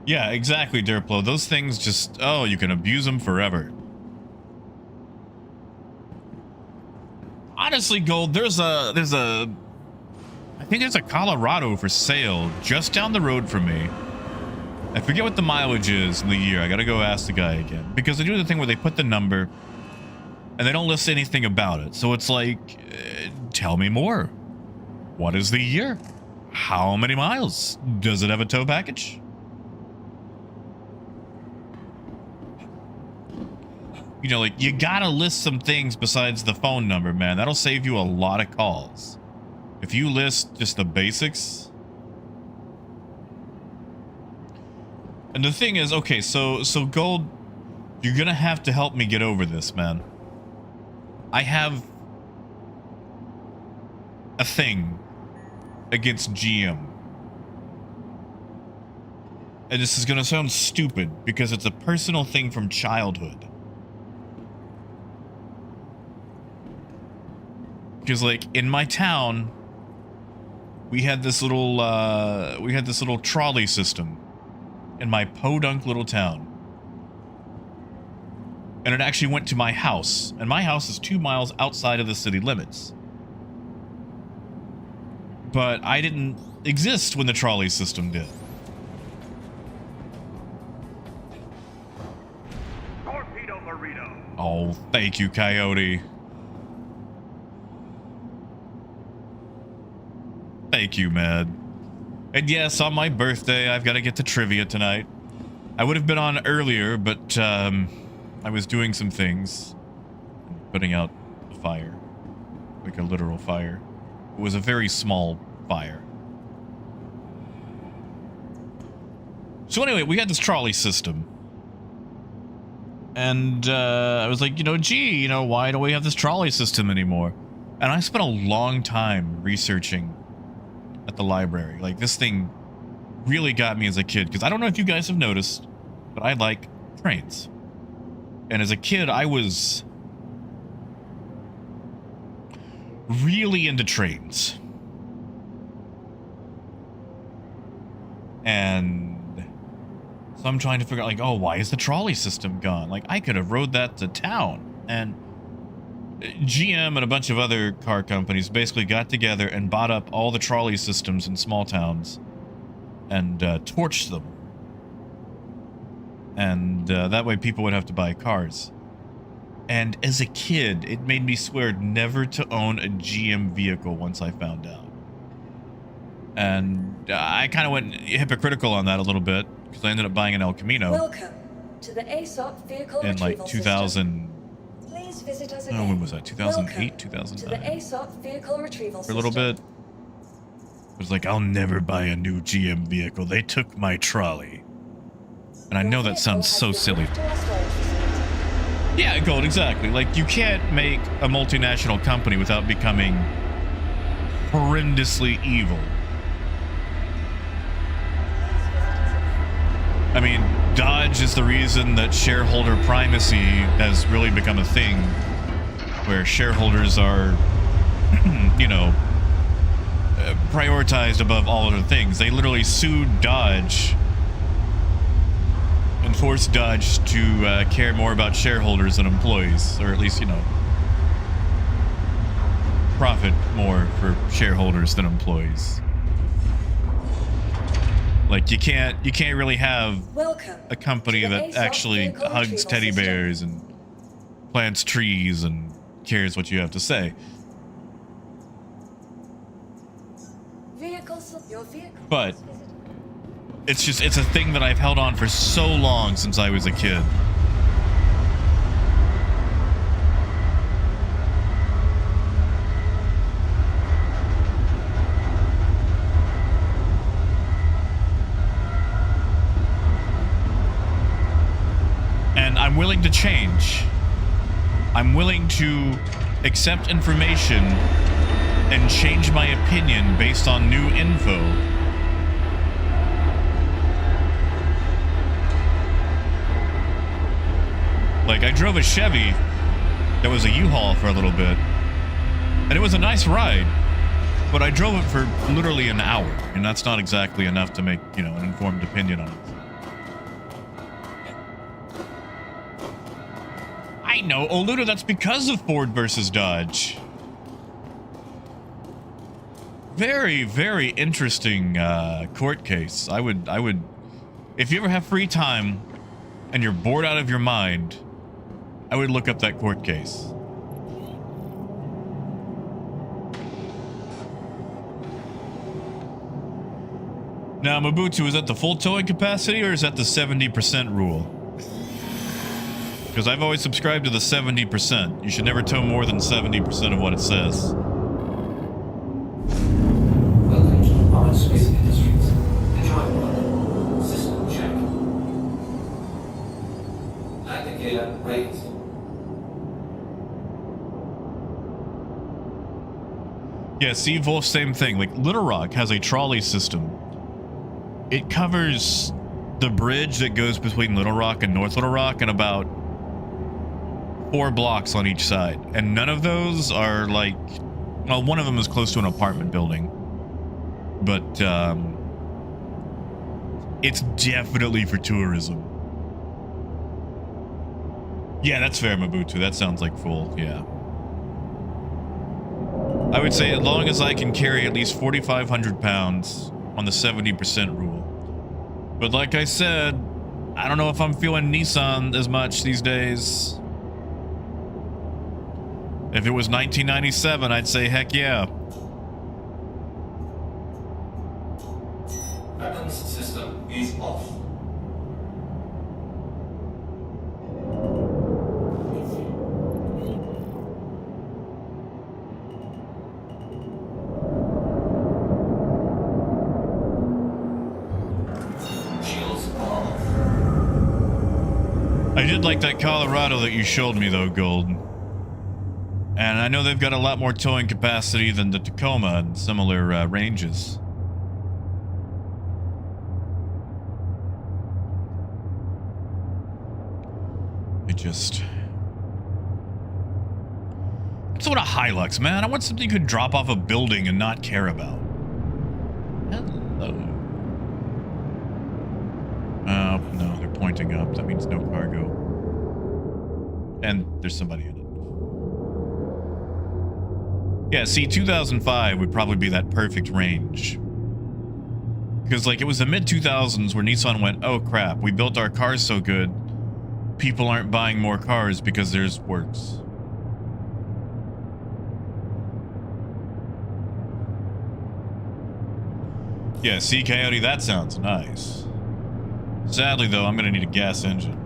Yeah, exactly, Derplo. Those things just, oh, you can abuse them forever. Honestly, Gold, I think think there's a Colorado for sale just down the road from me. I forget what the mileage is in the year. I gotta go ask the guy again. Because they do the thing where they put the number and they don't list anything about it. So it's like, tell me more. What is the year? How many miles? Does it have a tow package? You know, like, you gotta list some things besides the phone number, man. That'll save you a lot of calls. If you list just the basics. And the thing is, okay, so Gold, you're gonna have to help me get over this, man. I have a thing against GM. And this is gonna sound stupid because it's a personal thing from childhood. Because, like, in my town, we had this little trolley system in my podunk little town. And it actually went to my house. And my house is 2 miles outside of the city limits. But I didn't exist when the trolley system did. Torpedo burrito. Oh, thank you, Coyote. Thank you, man. And yes, on my birthday, I've got to get to trivia tonight. I would have been on earlier, but I was doing some things. Putting out a fire. Like a literal fire. It was a very small fire. So anyway, we had this trolley system. And I was like, gee, why don't we have this trolley system anymore? And I spent a long time researching at the library. Like, this thing really got me as a kid, because I don't know if you guys have noticed, but I like trains. And as a kid, I was really into trains. And so I'm trying to figure out, like, oh, why is the trolley system gone? Like, I could have rode that to town. And GM and a bunch of other car companies basically got together and bought up all the trolley systems in small towns and torched them. And that way people would have to buy cars. And as a kid, it made me swear never to own a GM vehicle once I found out. And I kind of went hypocritical on that a little bit because I ended up buying an El Camino. Welcome to the ASOP vehicle in like retrieval 2000. Please visit us Oh, again. when was that? 2008, Welcome 2009. to the ASOP vehicle retrieval For a little bit. It was like, I'll never buy a new GM vehicle. They took my trolley. And I know that sounds so silly. Yeah, Gold, exactly. Like, you can't make a multinational company without becoming horrendously evil. I mean, Dodge is the reason that shareholder primacy has really become a thing, where shareholders are, prioritized above all other things. They literally sued Dodge and forced Dodge to care more about shareholders than employees, or at least, profit more for shareholders than employees. Like, you can't really have a company that actually hugs teddy bears and plants trees and cares what you have to say. But it's a thing that I've held on for so long since I was a kid. And I'm willing to change. I'm willing to accept information and change my opinion based on new info. Like, I drove a Chevy that was a U-Haul for a little bit, and it was a nice ride, but I drove it for literally an hour, and that's not exactly enough to make, an informed opinion on it. I know, Oluda, that's because of Ford versus Dodge. Very, very interesting court case. I would, if you ever have free time and you're bored out of your mind, I would look up that court case. Now, Mobutu, is that the full towing capacity or is that the 70% rule? Because I've always subscribed to the 70%. You should never tow more than 70% of what it says. Welcome to Orange Space Industries. Enjoy one. System check. Navigator, wait. Yeah, see, Wolf, same thing. Like, Little Rock has a trolley system. It covers the bridge that goes between Little Rock and North Little Rock and about 4 blocks on each side. And none of those are like, well, one of them is close to an apartment building. But it's definitely for tourism. Yeah, that's fair, Mobutu. That sounds like full, yeah. I would say as long as I can carry at least 4,500 pounds on the 70% rule. But like I said, I don't know if I'm feeling Nissan as much these days. If it was 1997, I'd say heck yeah. Weapons system is off. Shields off. I did like that Colorado that you showed me though, Gold. And I know they've got a lot more towing capacity than the Tacoma and similar ranges. It's what a Hilux, man. I want something you could drop off a building and not care about. Hello. Oh, no, they're pointing up. That means no cargo. And there's somebody in it. Yeah, see, 2005 would probably be that perfect range. Because, like, it was the mid-2000s where Nissan went, oh, crap, we built our cars so good, people aren't buying more cars because theirs works. Yeah, see, Coyote, that sounds nice. Sadly, though, I'm going to need a gas engine.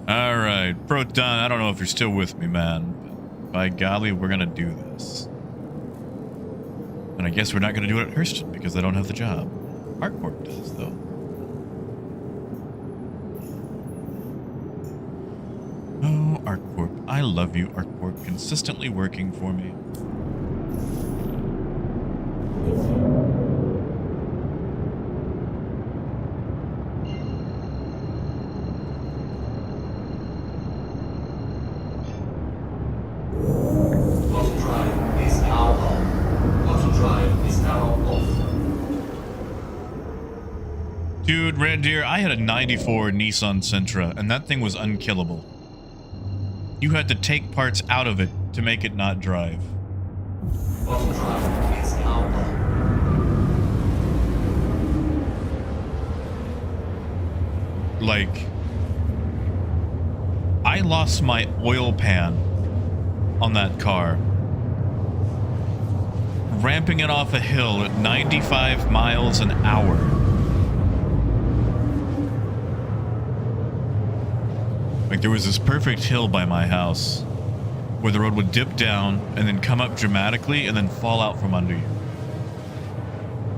Alright, Proton, I don't know if you're still with me, man. But by golly, we're going to do this. And I guess we're not going to do it at Hurston because I don't have the job. ArcCorp does, though. Oh, ArcCorp. I love you, ArcCorp. Consistently working for me. Bottom drive is now on. Bottom drive is now off. Dude, Randir, I had a 94 Nissan Sentra, and that thing was unkillable. You had to take parts out of it to make it not drive. Bottom drive is now on. Like, I lost my oil pan on that car, ramping it off a hill at 95 miles an hour. Like, there was this perfect hill by my house where the road would dip down and then come up dramatically and then fall out from under you.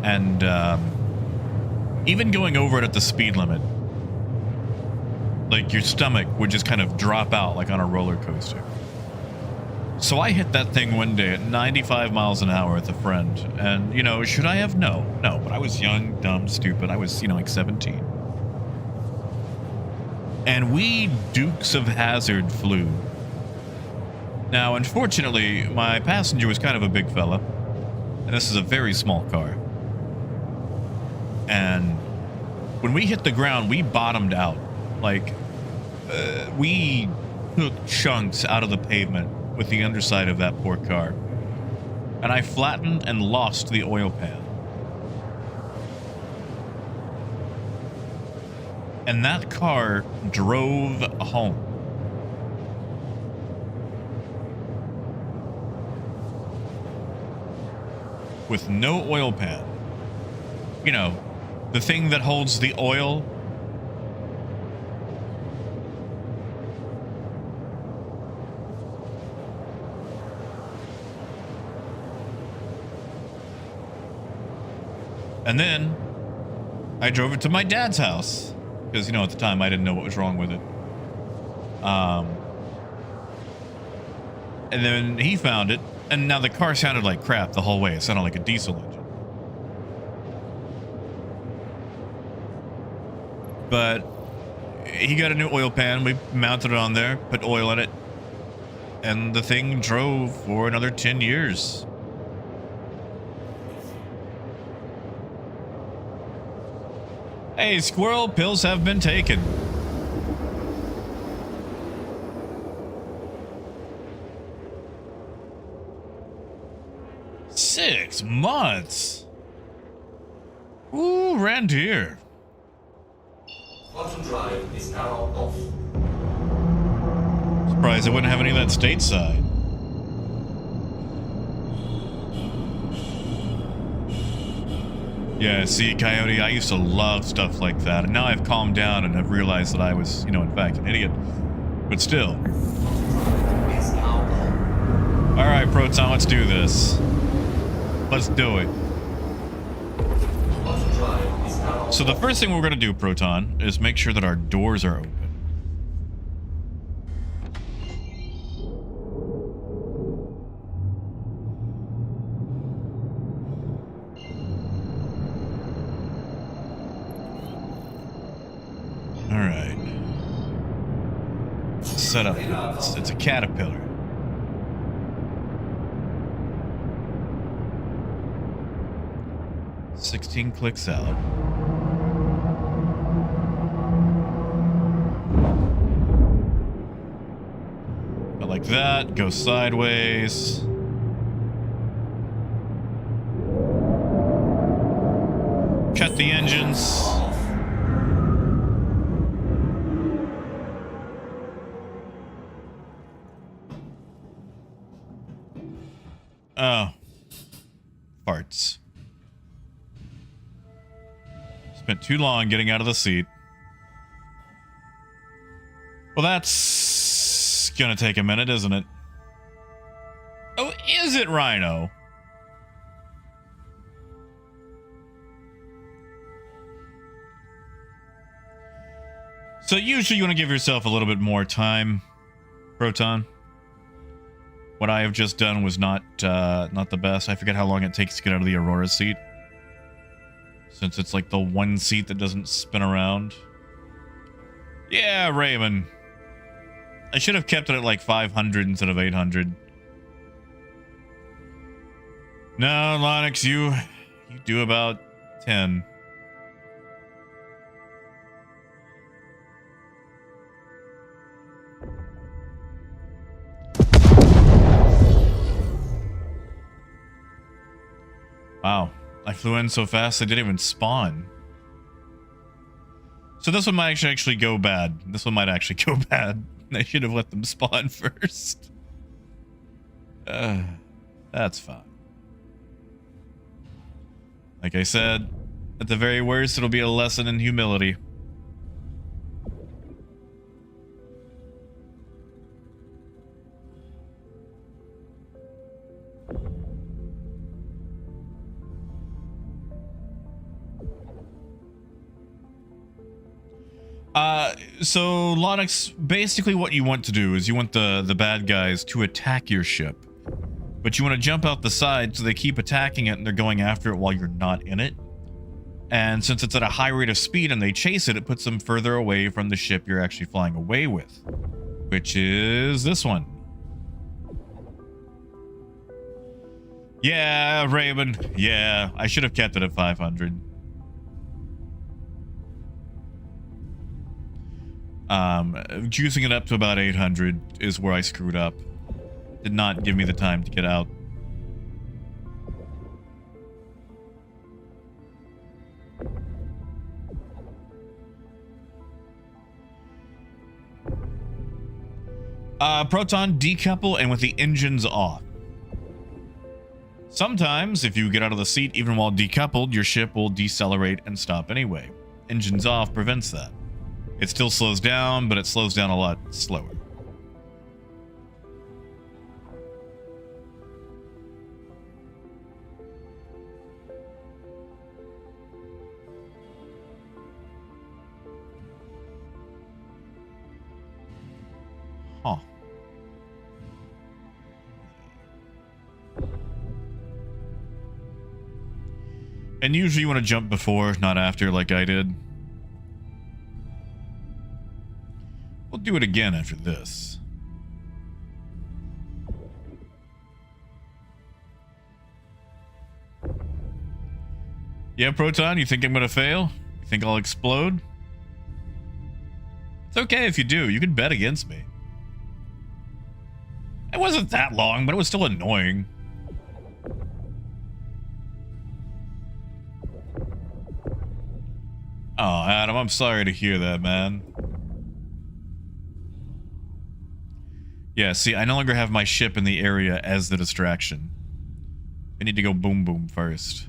And even going over it at the speed limit, like, your stomach would just kind of drop out like on a roller coaster. So I hit that thing one day at 95 miles an hour with a friend. And, you know, should I have? No, but I was young, dumb, stupid. I was, you know, like 17. And we Dukes of Hazzard flew. Now, unfortunately, my passenger was kind of a big fella. And this is a very small car. And when we hit the ground, we bottomed out. Like, we took chunks out of the pavement with the underside of that poor car. And I flattened and lost the oil pan. And that car drove home. With no oil pan. You know, the thing that holds the oil. And then I drove it to my dad's house because, you know, at the time I didn't know what was wrong with it. And then he found it, and now the car sounded like crap the whole way. It sounded like a diesel engine. But he got a new oil pan. We mounted it on there, put oil in it, and the thing drove for another 10 years. Hey, squirrel, pills have been taken. Six months. Ooh, Randir. Quantum drive is now off. Surprised I wouldn't have any of that stateside. Yeah, see, Coyote, I used to love stuff like that, and now I've calmed down and have realized that I was, you know, in fact, an idiot. But still. Alright, Proton, let's do this. Let's do it. So the first thing we're going to do, Proton, is make sure that our doors are open. All right. Set up. It's a caterpillar. $16 clicks out. Go like that. Go sideways. Cut the engines. Oh. Farts. Spent too long getting out of the seat. Well, that's gonna take a minute, isn't it? Oh, is it, Rhino? So usually you want to give yourself a little bit more time, Proton. What I have just done was not the best. I forget how long it takes to get out of the Aurora seat. Since it's like the one seat that doesn't spin around. Yeah, Raymond. I should have kept it at like 500 instead of 800. No, Lonix, you do about 10. Wow, I flew in so fast I didn't even spawn. So this one might actually go bad. This one might actually go bad. I should have let them spawn first. That's fine. Like I said, at the very worst, it'll be a lesson in humility. So Lonix, basically what you want to do is you want the bad guys to attack your ship. But you want to jump out the side so they keep attacking it and they're going after it while you're not in it. And since it's at a high rate of speed and they chase it, it puts them further away from the ship you're actually flying away with. Which is this one. Yeah, Raymond. Yeah, I should have kept it at 500. Juicing it up to about 800 is where I screwed up. Did not give me the time to get out. Proton, decouple, and with the engines off. Sometimes, if you get out of the seat even while decoupled, your ship will decelerate and stop anyway. Engines off prevents that. It still slows down, but it slows down a lot slower. Huh. And usually you want to jump before, not after, like I did. We'll do it again after this. Yeah, Proton, you think I'm gonna fail? You think I'll explode? It's okay if you do. You can bet against me. It wasn't that long, but it was still annoying. Oh, Adam, I'm sorry to hear that, man. Yeah, see, I no longer have my ship in the area as the distraction. I need to go boom boom first.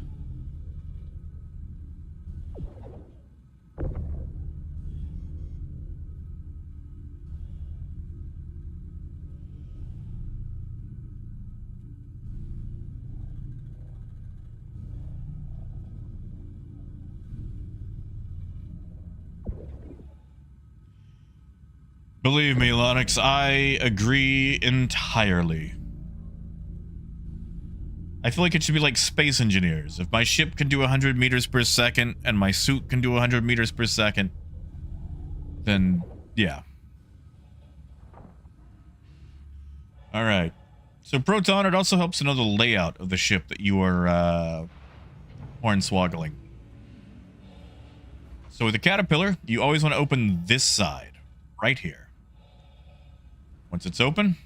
Believe me, Lonix, I agree entirely. I feel like it should be like space engineers. If my ship can do 100 meters per second and my suit can do 100 meters per second, then yeah. All right. So Proton, it also helps to know the layout of the ship that you are hornswoggling. So with the Caterpillar, you always want to open this side, right here. Once it's open,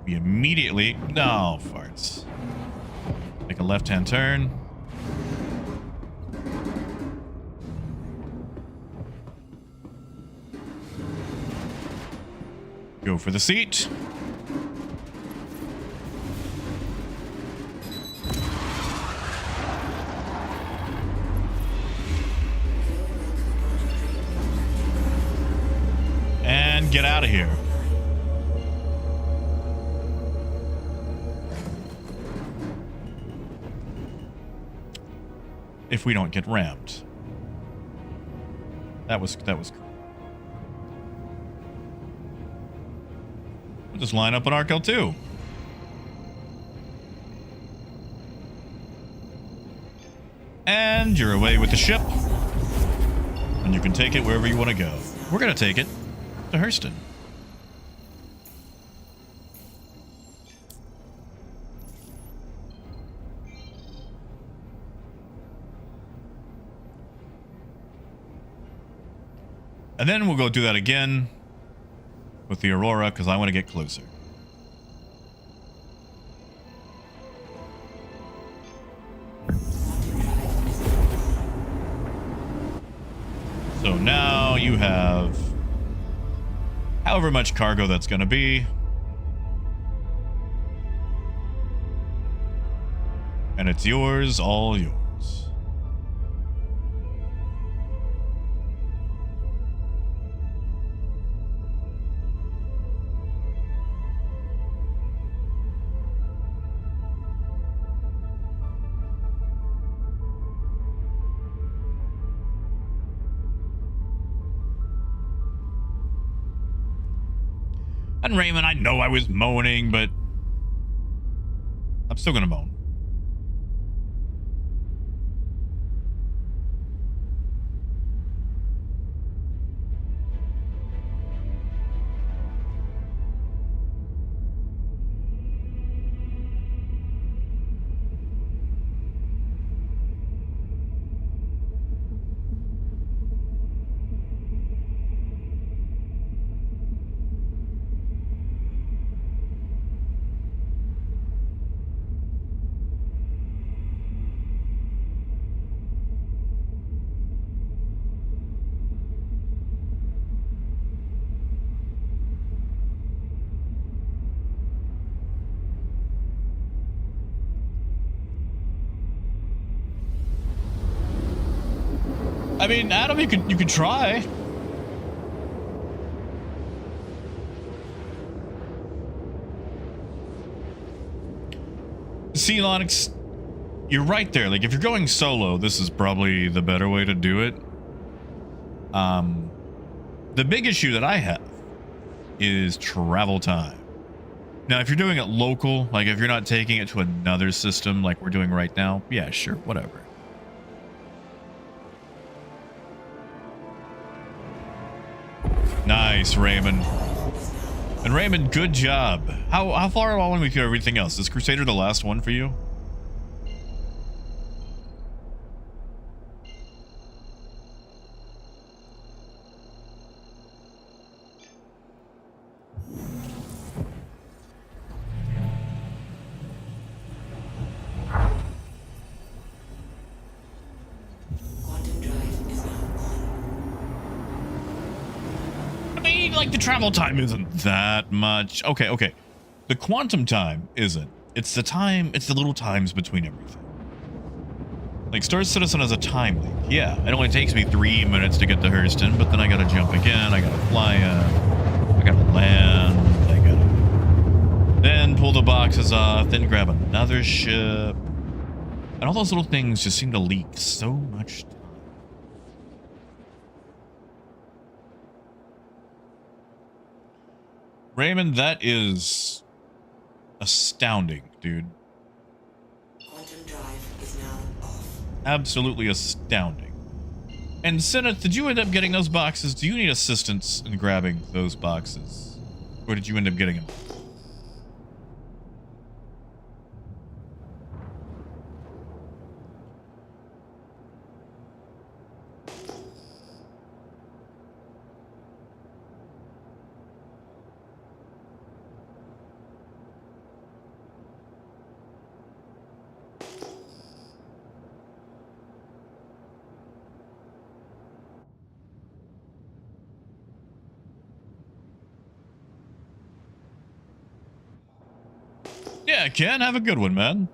we immediately, no farts. Make a left-hand turn. Go for the seat. And get out of here. If we don't get rammed. That was cool. We'll just line up on Arc L2. And you're away with the ship. And you can take it wherever you want to go. We're going to take it to Hurston. And then we'll go do that again with the Aurora because I want to get closer. So now you have however much cargo that's going to be. And it's yours, all yours. And Raymond, I know I was moaning, but I'm still gonna moan. I mean, Adam, you could try. See, Lonix, you're right there. Like, if you're going solo, this is probably the better way to do it. The big issue that I have is travel time. Now, if you're doing it local, like if you're not taking it to another system like we're doing right now, yeah, sure, whatever. Nice, Raymond. And Raymond, good job. How far along with everything else? Is Crusader the last one for you? Like, the travel time isn't that much. Okay. The quantum time isn't. It's the time, it's the little times between everything. Like, Star Citizen has a time leak. Yeah, it only takes me 3 minutes to get to Hurston, but then I gotta jump again, I gotta fly in, I gotta land, I gotta then pull the boxes off, then grab another ship. And all those little things just seem to leak so much time. Raymond, that is astounding, dude. Quantum drive is now off. Absolutely astounding. And Seneth, did you end up getting those boxes? Do you need assistance in grabbing those boxes? Or did you end up getting them? Yeah, Ken, have a good one, man.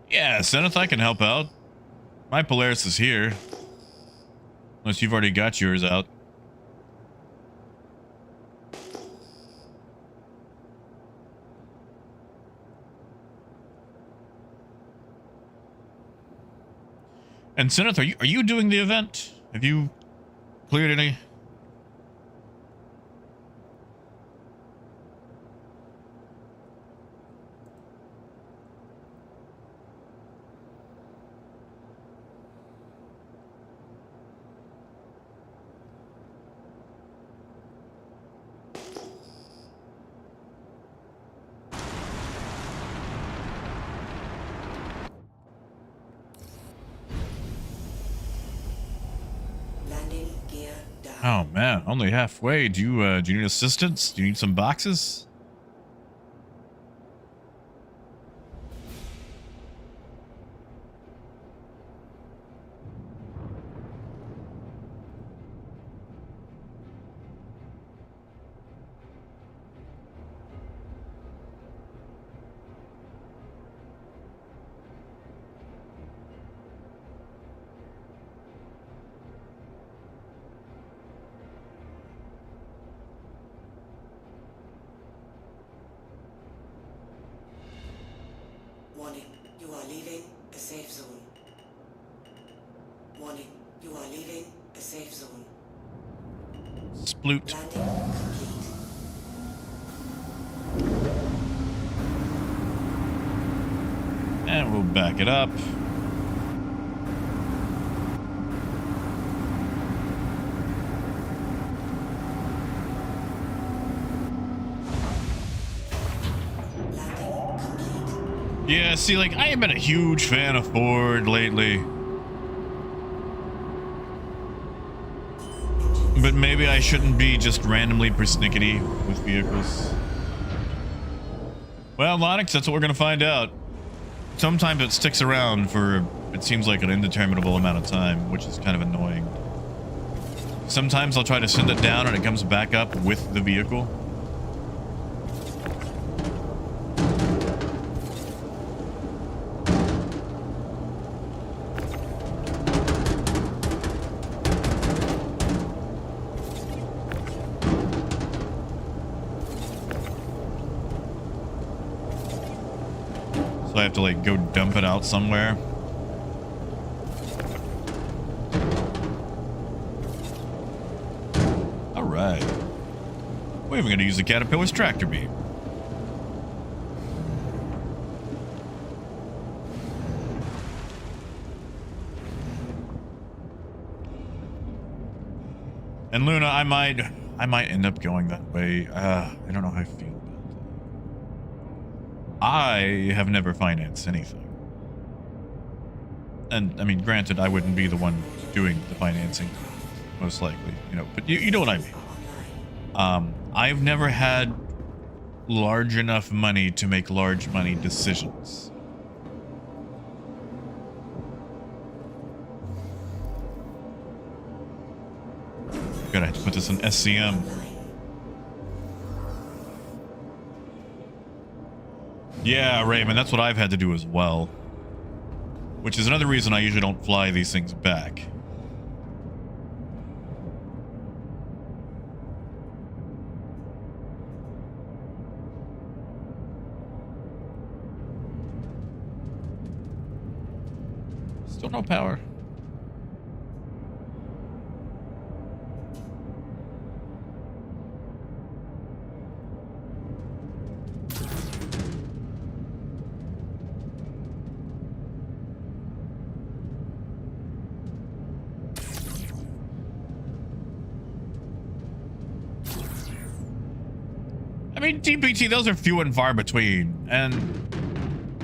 Yeah, Seneth, I can help out. My Polaris is here. Unless you've already got yours out. And Seneth, are you doing the event? Have you cleared any? Oh man, only halfway. Do you need assistance? Do you need some boxes? Warning, you are leaving a safe zone. Warning, you are leaving a safe zone. Sploot. Landing complete. And we'll back it up. Yeah, see, like, I have been a huge fan of Ford lately. But maybe I shouldn't be just randomly persnickety with vehicles. Well, Lonix, that's what we're gonna find out. Sometimes it sticks around for, it seems like, an indeterminable amount of time, which is kind of annoying. Sometimes I'll try to send it down and it comes back up with the vehicle. So I have to like go dump it out somewhere. All right. We're even going to use the Caterpillar's tractor beam. And Luna, I might end up going that way. I don't know how I feel about that. I have never financed anything. And I mean, granted, I wouldn't be the one doing the financing, most likely, you know, but you know what I mean. I've never had large enough money to make large money decisions. Gotta have to put this in SCM. Yeah, Raymond, that's what I've had to do as well. Which is another reason I usually don't fly these things back. Still no power. I mean, DPT, those are few and far between, and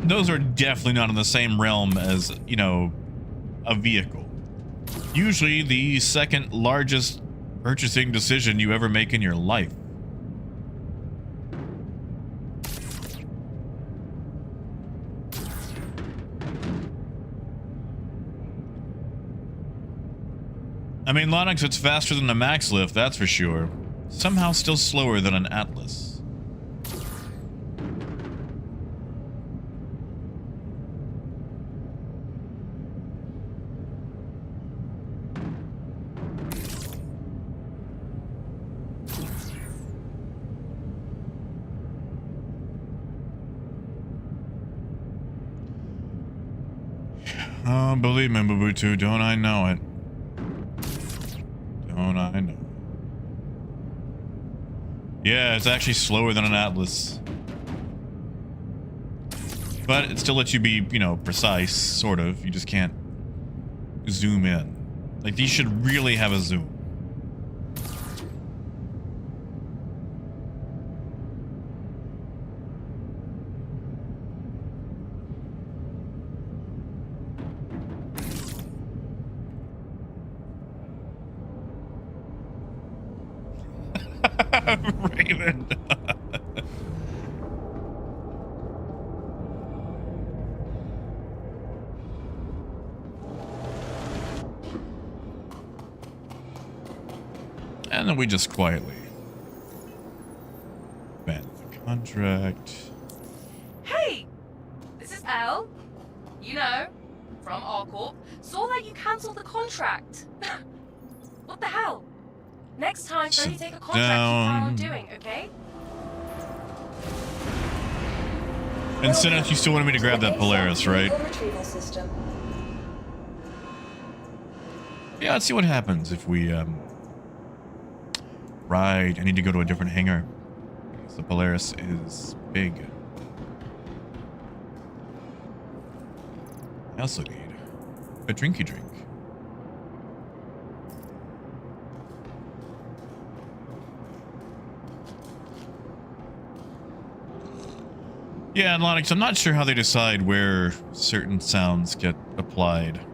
those are definitely not in the same realm as, you know, a vehicle. Usually the second largest purchasing decision you ever make in your life. I mean, Lonix, it's faster than the max lift, that's for sure. Somehow still slower than an Atlas. Oh, believe me, Babutu, don't I know it? Don't I know? Yeah, it's actually slower than an Atlas. But it still lets you be, you know, precise, sort of. You just can't zoom in. Like, these should really have a zoom. Raymond. And then we just quietly ban the contract. Hey! This is Elle. You know, from R-Corp. Saw that you cancelled the contract. What the hell? Next time, only take a contract you plan on doing, okay? And Sineth, you still wanted me to grab that Polaris, right? Retrieval system. Yeah, let's see what happens if we, Right, I need to go to a different hangar. Because the Polaris is big. I also need a drinky drink. Yeah, and Lonix, I'm not sure how they decide where certain sounds get applied.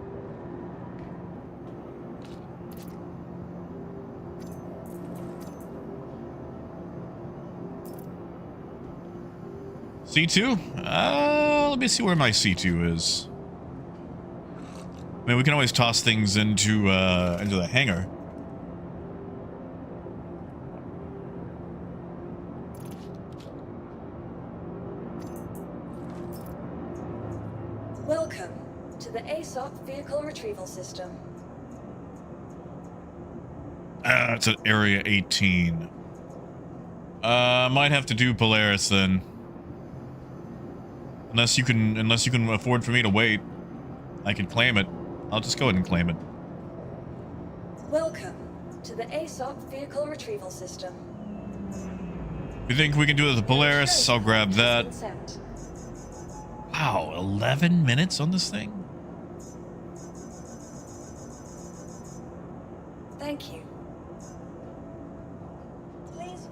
C2? Let me see where my C2 is. I mean, we can always toss things into the hangar. Welcome to the ASOP Vehicle Retrieval System. It's at Area 18. Might have to do Polaris then. Unless you can afford for me to wait, I can claim it. I'll just go ahead and claim it. Welcome to the ASOP vehicle retrieval system. You think we can do it with the Polaris? I'll grab that. Consent. Wow, 11 minutes on this thing? Thank you. Please.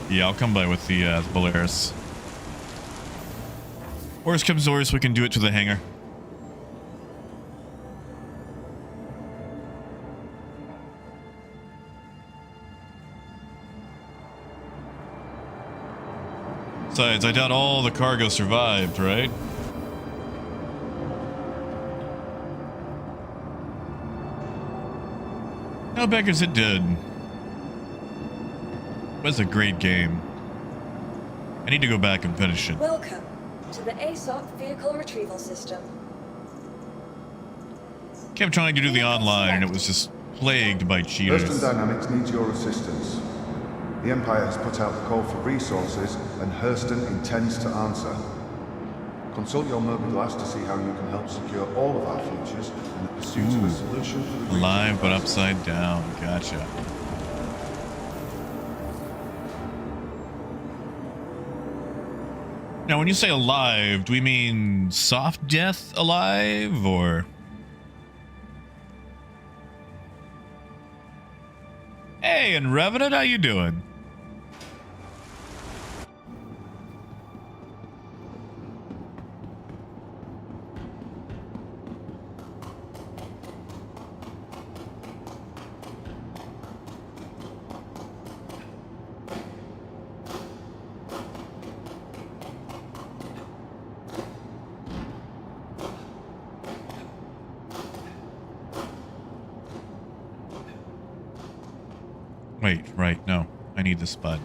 Yeah, I'll come by with the Polaris. Worst comes to worst, we can do it to the hangar. Besides, I doubt all the cargo survived, right? No beggars, it did. It was a great game. I need to go back and finish it. Welcome to the ASOP vehicle retrieval system. Kept trying to do the online and it was just plagued by cheaters. Hurston Dynamics needs your assistance. The Empire has put out the call for resources, and Hurston intends to answer. Consult your Murphy glass to see how you can help secure all of our futures in the pursuit of a solution for the region. Live but upside down. Gotcha. Now, when you say alive, do we mean soft death alive, or... Hey, and Revenant, how you doing? Wait, right, no. I need the spud.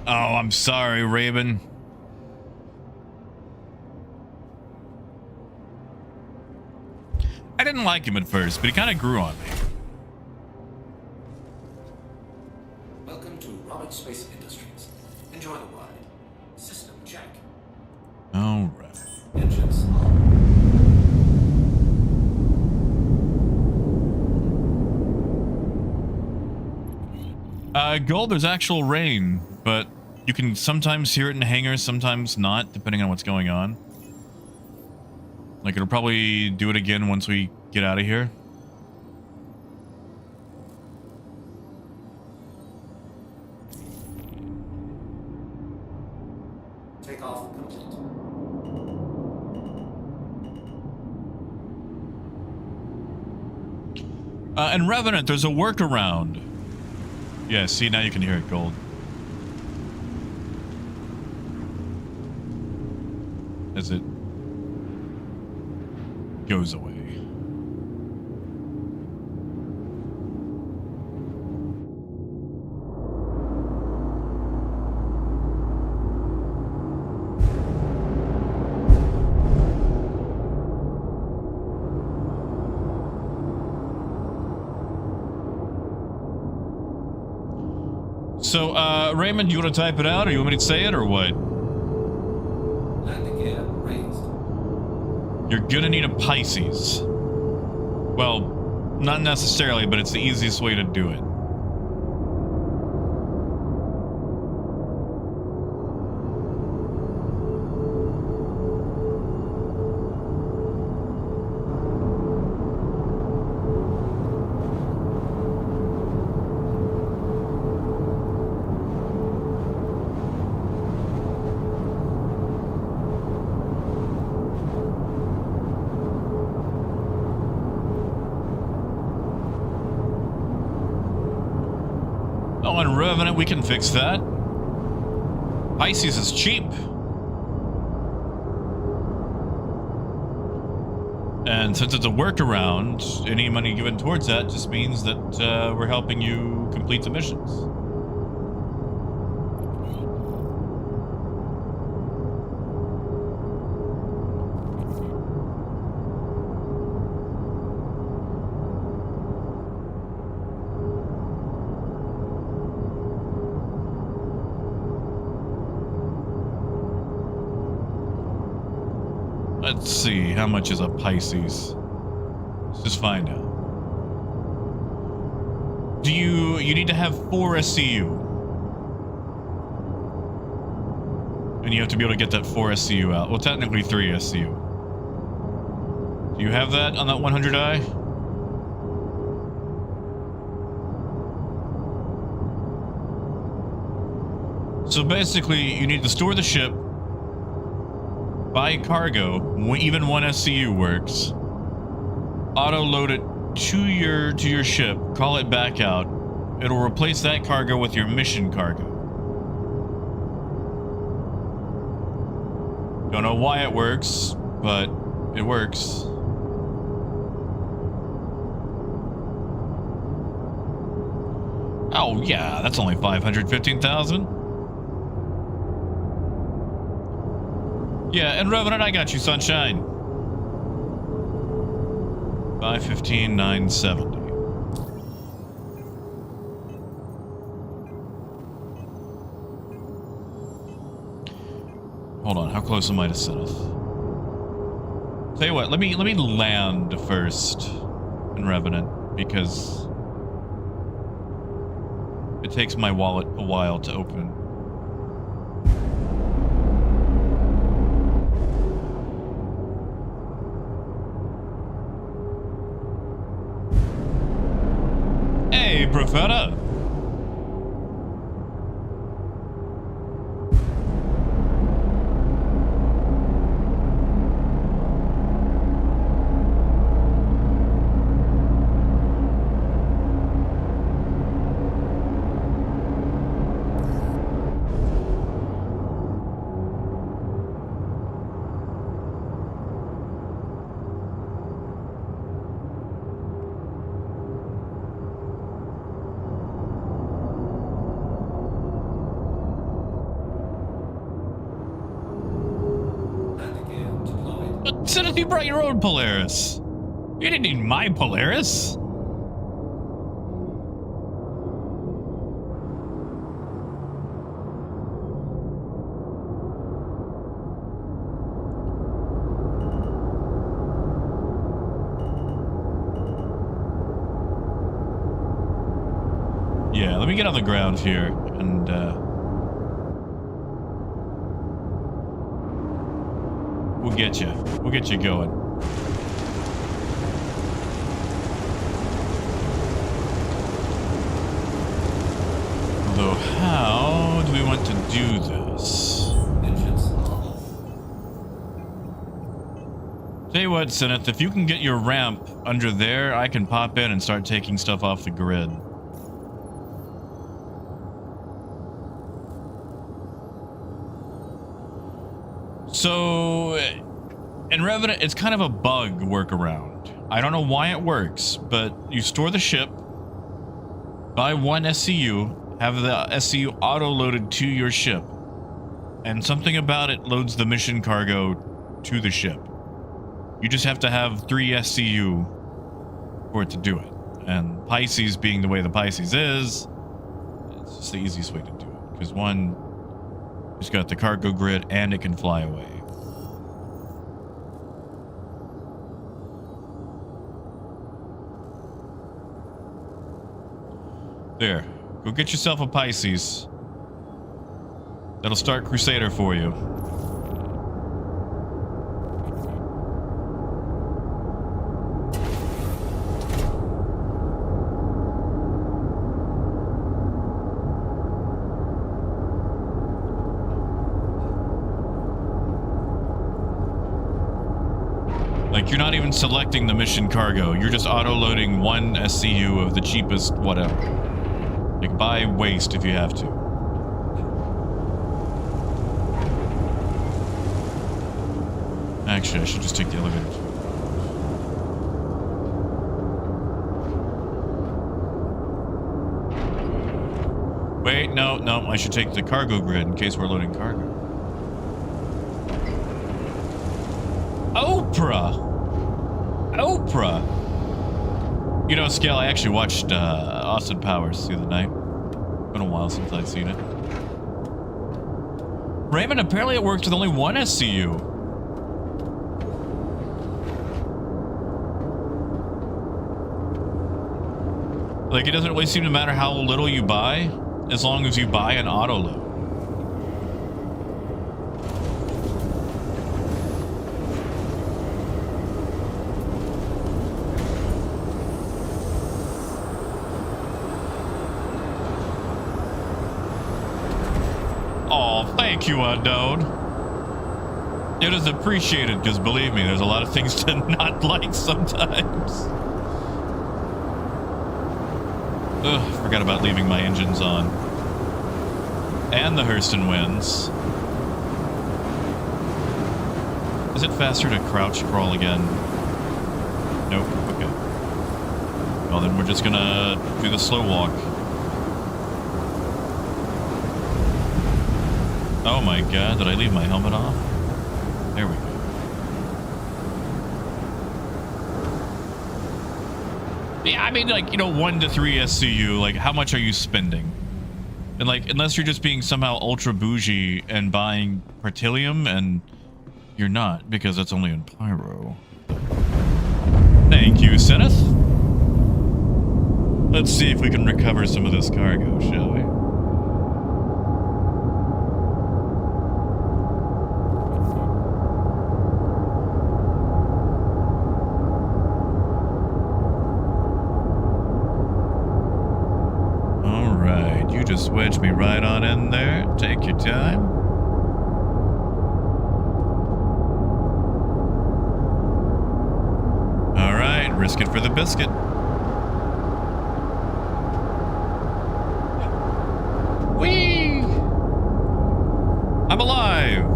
Oh, I'm sorry, Raven. I didn't like him at first, but he kind of grew on me. Welcome to Robert Space Industries. Enjoy the ride. System check. All right. Engines. Gold, there's actual rain, but you can sometimes hear it in hangars, sometimes not, depending on what's going on. Like, it'll probably do it again once we get out of here. Take off complete. And Revenant, there's a workaround. Yeah, see, now you can hear it, Gold. As it goes away. So, Raymond, you want to type it out, or you want me to say it, or what? Landing gear raised. You're gonna need a Pisces. Well, not necessarily, but it's the easiest way to do it. on Revenant, we can fix that. Pisces is cheap. And since it's a workaround, any money given towards that just means that we're helping you complete the missions. Let's see, how much is a Pisces? Let's just find out. You need to have 4 SCU. And you have to be able to get that 4 SCU out. Well, technically 3 SCU. Do you have that on that 100i? So basically, you need to store the ship, buy cargo, even 1 SCU works. Auto load it to your ship, call it back out. It'll replace that cargo with your mission cargo. Don't know why it works, but it works. Oh yeah, that's only 515,000. Yeah, and Revenant, I got you, sunshine. 515,970. Hold on, how close am I to Zenith? Tell you what, let me land first in Revenant, because it takes my wallet a while to open. Hey, Profeta! You brought your own Polaris. You didn't need my Polaris. Yeah, let me get on the ground here and we'll get you. We'll get you going. Although, how do we want to do this? Tell you what, Zenith, if you can get your ramp under there, I can pop in and start taking stuff off the grid. So, in Revenant, it's kind of a bug workaround. I don't know why it works, but you store the ship, buy 1 SCU, have the SCU auto-loaded to your ship, and something about it loads the mission cargo to the ship. You just have to have 3 SCU for it to do it. And Pisces being the way the Pisces is, it's just the easiest way to do it. Because one, it's got the cargo grid and it can fly away. There. Go get yourself a Pisces. That'll start Crusader for you. Like, you're not even selecting the mission cargo. You're just auto-loading 1 SCU of the cheapest whatever. Like, buy waste if you have to. Actually, I should just take the elevator. Wait, no, I should take the cargo grid in case we're loading cargo. Oprah! You know, Scale, I actually watched Austin Powers the other night. Been a while since I've seen it. Raymond, apparently it works with only one SCU. Like, it doesn't really seem to matter how little you buy, as long as you buy an auto load. Oh, thank you, Unknown. It is appreciated, because believe me, there's a lot of things to not like sometimes. Ugh, forgot about leaving my engines on. And the Hurston winds. Is it faster to crouch crawl again? Nope. Okay. Well, then we're just gonna do the slow walk. Oh my god, did I leave my helmet off? There we go. Yeah, I mean, like, you know, 1 to 3 SCU, like, how much are you spending? And, like, unless you're just being somehow ultra bougie and buying Pertilium, and you're not, because that's only in Pyro. Thank you, Seneth. Let's see if we can recover some of this cargo, shall we? Just wedge me right on in there. Take your time. All right, risk it for the biscuit. Whee! I'm alive.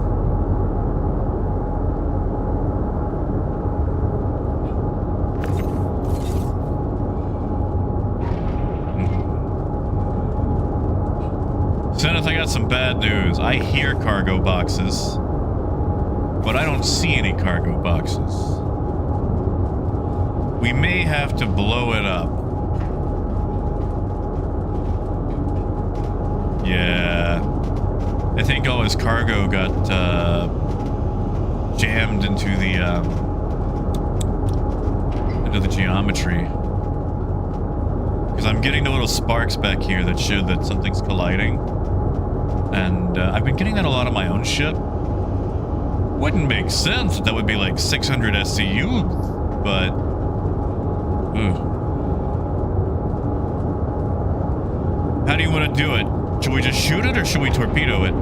Zenith, I got some bad news. I hear cargo boxes, but I don't see any cargo boxes. We may have to blow it up. Yeah. I think all his cargo got jammed into the geometry. Because I'm getting the little sparks back here that show that something's colliding. And I've been getting that a lot on my own ship. Wouldn't make sense that would be like 600 SCU, but... How do you want to do it? Should we just shoot it or should we torpedo it?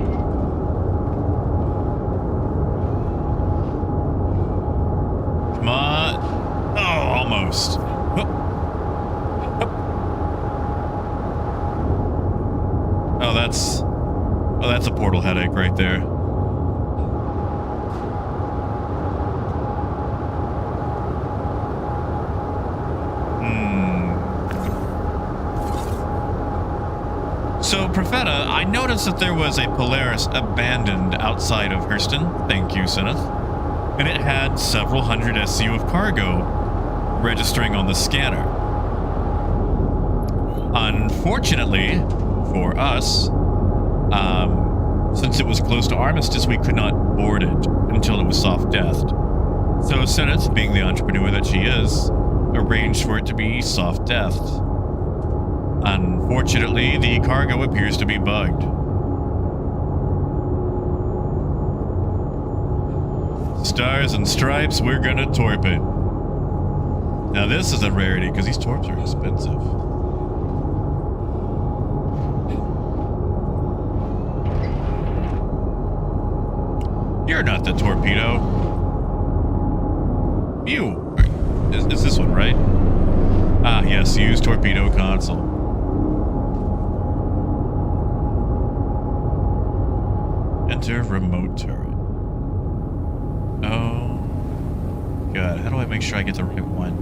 Come on. Oh, almost. Oh, that's a portal headache right there. So, Profeta, I noticed that there was a Polaris abandoned outside of Hurston. Thank you, Zenith. And it had several hundred SCU of cargo registering on the scanner. Unfortunately, for us, since it was close to Armistice, we could not board it until it was soft-deathed. So Zenith, being the entrepreneur that she is, arranged for it to be soft-deathed. Unfortunately, the cargo appears to be bugged. Stars and stripes, we're gonna torp it. Now this is a rarity, because these torps are expensive. You're not the torpedo. You. Is this one, right? Ah, yes, use torpedo console. Enter remote turret. Oh god, how do I make sure I get the right one?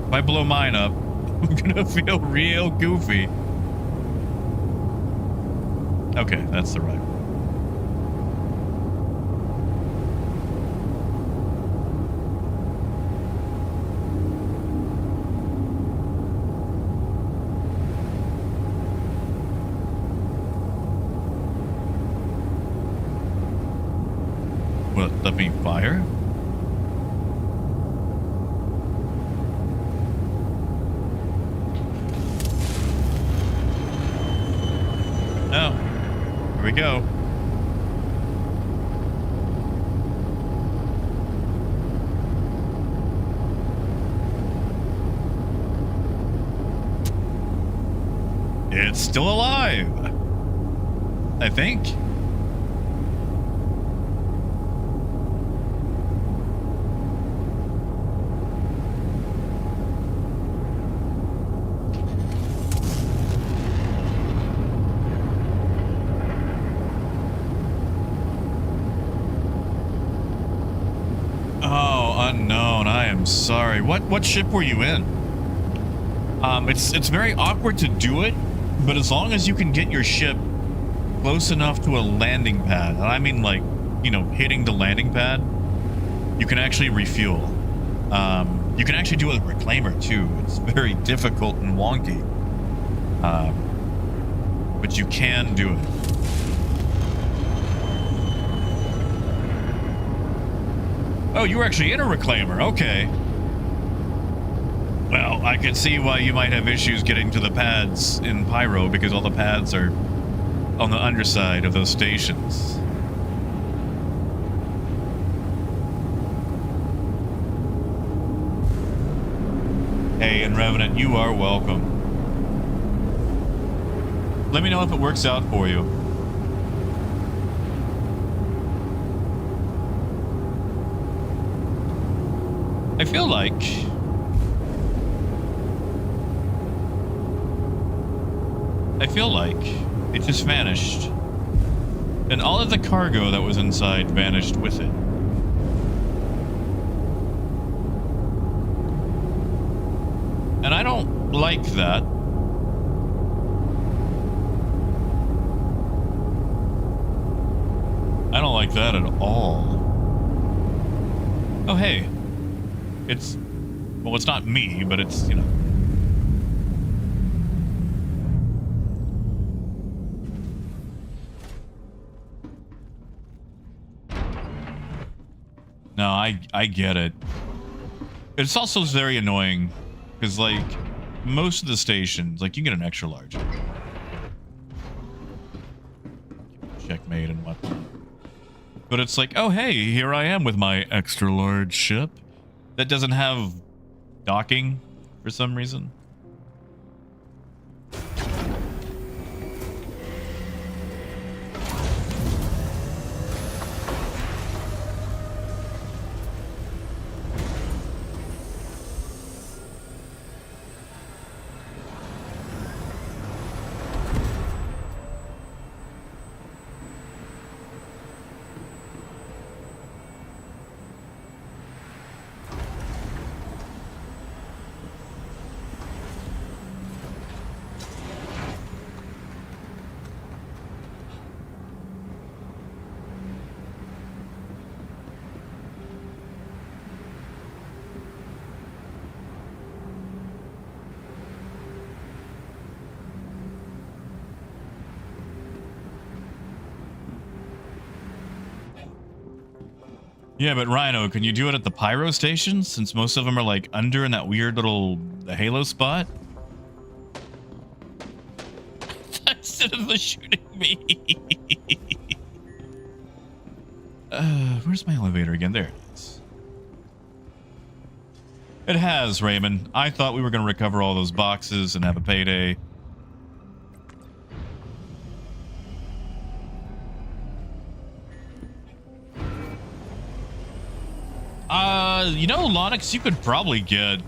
If I blow mine up, I'm gonna feel real goofy. Okay, that's the right one. What, let me fire? No. Here we go. It's still alive. I think. Unknown. I am sorry. What ship were you in? It's very awkward to do it, but as long as you can get your ship close enough to a landing pad, and I mean like, you know, hitting the landing pad, you can actually refuel. You can actually do it with reclaimer too. It's very difficult and wonky, but you can do it. Oh, you were actually in a reclaimer. Okay. Well, I can see why you might have issues getting to the pads in Pyro, because all the pads are on the underside of those stations. Hey, and Revenant, you are welcome. Let me know if it works out for you. I feel like it just vanished, and all of the cargo that was inside vanished with it. And I don't like that. I don't like that at all. Oh, hey. It's, well, it's not me, but it's, you know. No, I get it. It's also very annoying because, like, most of the stations, like, you get an extra large. Checkmate and whatnot. But it's like, oh, hey, here I am with my extra large ship that doesn't have docking for some reason. Yeah, but Rhino, can you do it at the pyro stations, since most of them are like under in that weird little halo spot? Instead of shooting me. Where's my elevator again? There it is. It has, Raymond. I thought we were going to recover all those boxes and have a payday. You know, Lonix, you could probably get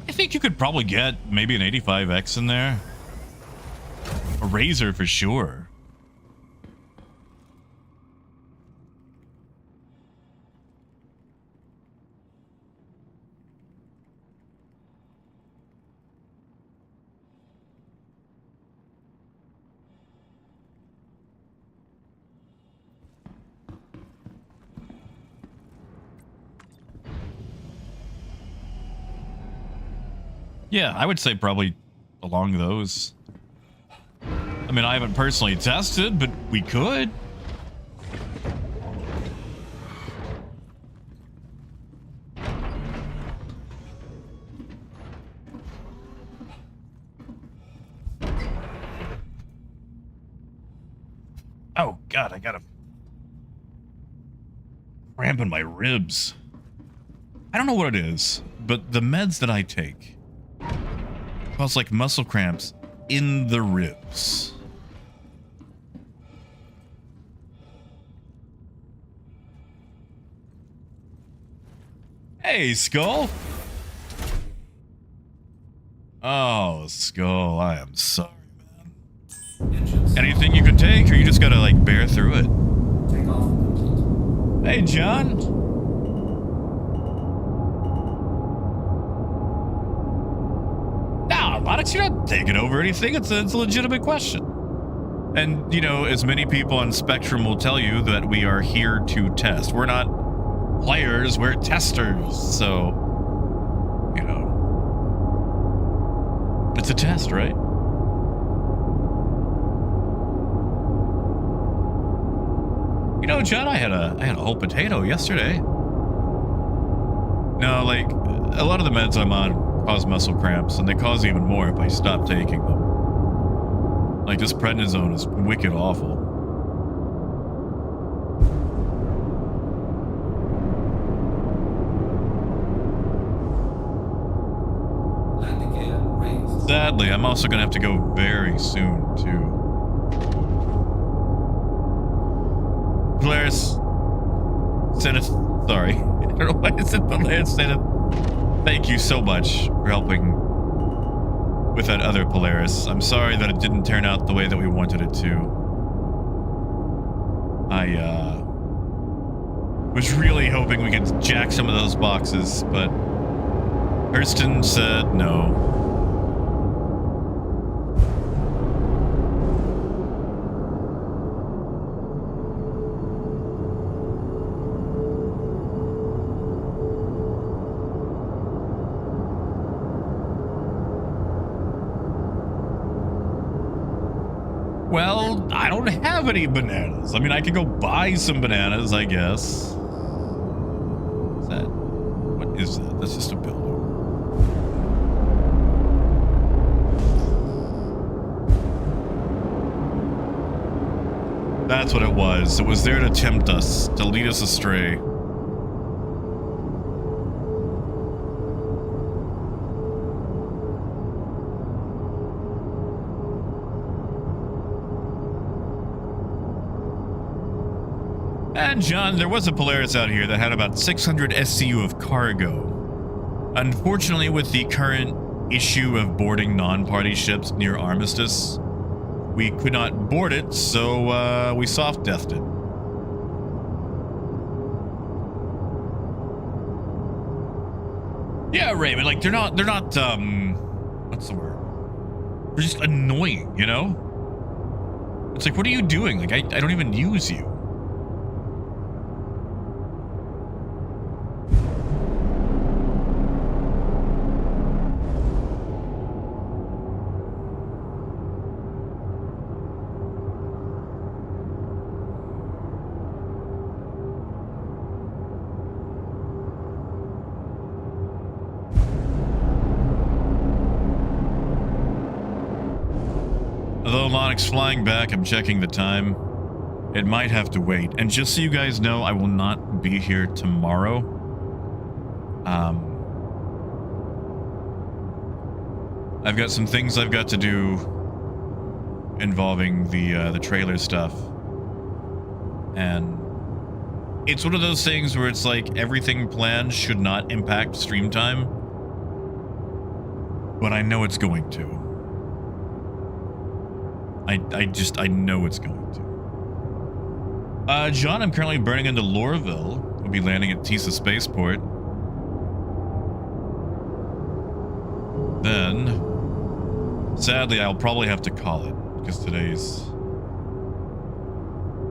I think you could probably get maybe an 85X in there. A Razor for sure. Yeah, I would say probably along those. I mean, I haven't personally tested, but we could. Oh, God, I got a cramp in my ribs. I don't know what it is, but the meds that I take cause like muscle cramps in the ribs. Hey, Skull. Oh, Skull, I am sorry, man. Engines. Anything you could take, or you just gotta like bear through it? Take off complete. Hey, John. Onyx, you're not taking over anything. It's a legitimate question. And, you know, as many people on Spectrum will tell you that we are here to test. We're not players, we're testers. So, you know, it's a test, right? You know, John, I had a whole potato yesterday. No, like, a lot of the meds I'm on cause muscle cramps, and they cause even more if I stop taking them. Like, this prednisone is wicked awful. Landing gear raised. Sadly, I'm also gonna have to go very soon, too. Polaris Senate, sorry. I don't know why I said Polaris Senate. Thank you so much for helping with that other Polaris. I'm sorry that it didn't turn out the way that we wanted it to. I was really hoping we could jack some of those boxes, but Hurston said no. Well, I don't have any bananas. I mean, I could go buy some bananas, I guess. Is that? What is that? That's just a building. That's what it was. It was there to tempt us, to lead us astray. And John, there was a Polaris out here that had about 600 SCU of cargo. Unfortunately, with the current issue of boarding non-party ships near Armistice, we could not board it, so we soft-deathed it. Yeah, Raymond, like they're not what's the word? They're just annoying, you know? It's like, what are you doing? Like, I don't even use you. Although Lonix flying back, I'm checking the time. It might have to wait. And just so you guys know, I will not be here tomorrow. I've got some things I've got to do involving the trailer stuff. And it's one of those things where it's like everything planned should not impact stream time. But I know it's going to. I know it's going to. John, I'm currently burning into Lorville. We'll be landing at Tisa Spaceport. Then, sadly, I'll probably have to call it, because today's...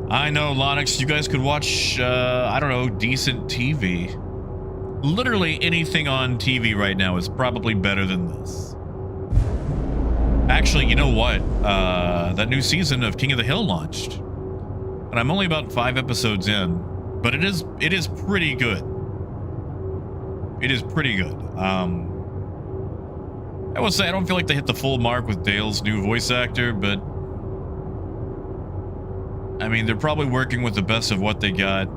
I know, Lonix, you guys could watch, I don't know, decent TV. Literally anything on TV right now is probably better than this. Actually, you know what? That new season of King of the Hill launched. And I'm only about 5 episodes in, but it is pretty good. It is pretty good. I will say I don't feel like they hit the full mark with Dale's new voice actor, but I mean, they're probably working with the best of what they got.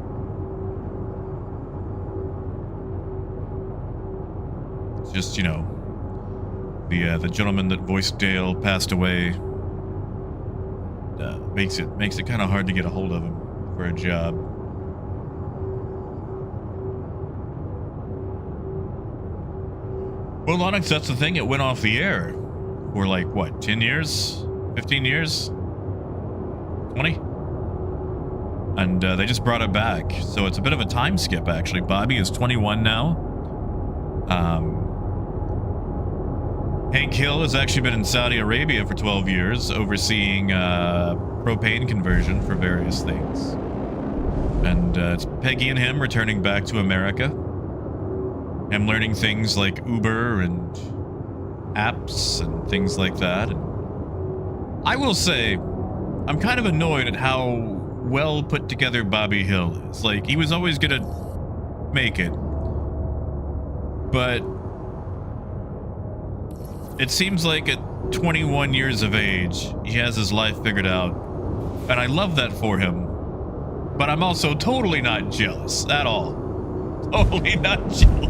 It's just, you know, the gentleman that voiced Dale passed away. Makes it kind of hard to get a hold of him for a job. Well, Onyx, that's the thing. It went off the air for like, what, 10 years? 15 years? 20? And they just brought it back. So it's a bit of a time skip, actually. Bobby is 21 now. Hank Hill has actually been in Saudi Arabia for 12 years, overseeing propane conversion for various things. And it's Peggy and him returning back to America. Him learning things like Uber and apps and things like that. And I will say, I'm kind of annoyed at how well put together Bobby Hill is. Like, he was always gonna make it. But it seems like at 21 years of age, he has his life figured out. And I love that for him. But I'm also totally not jealous at all. Totally not jealous.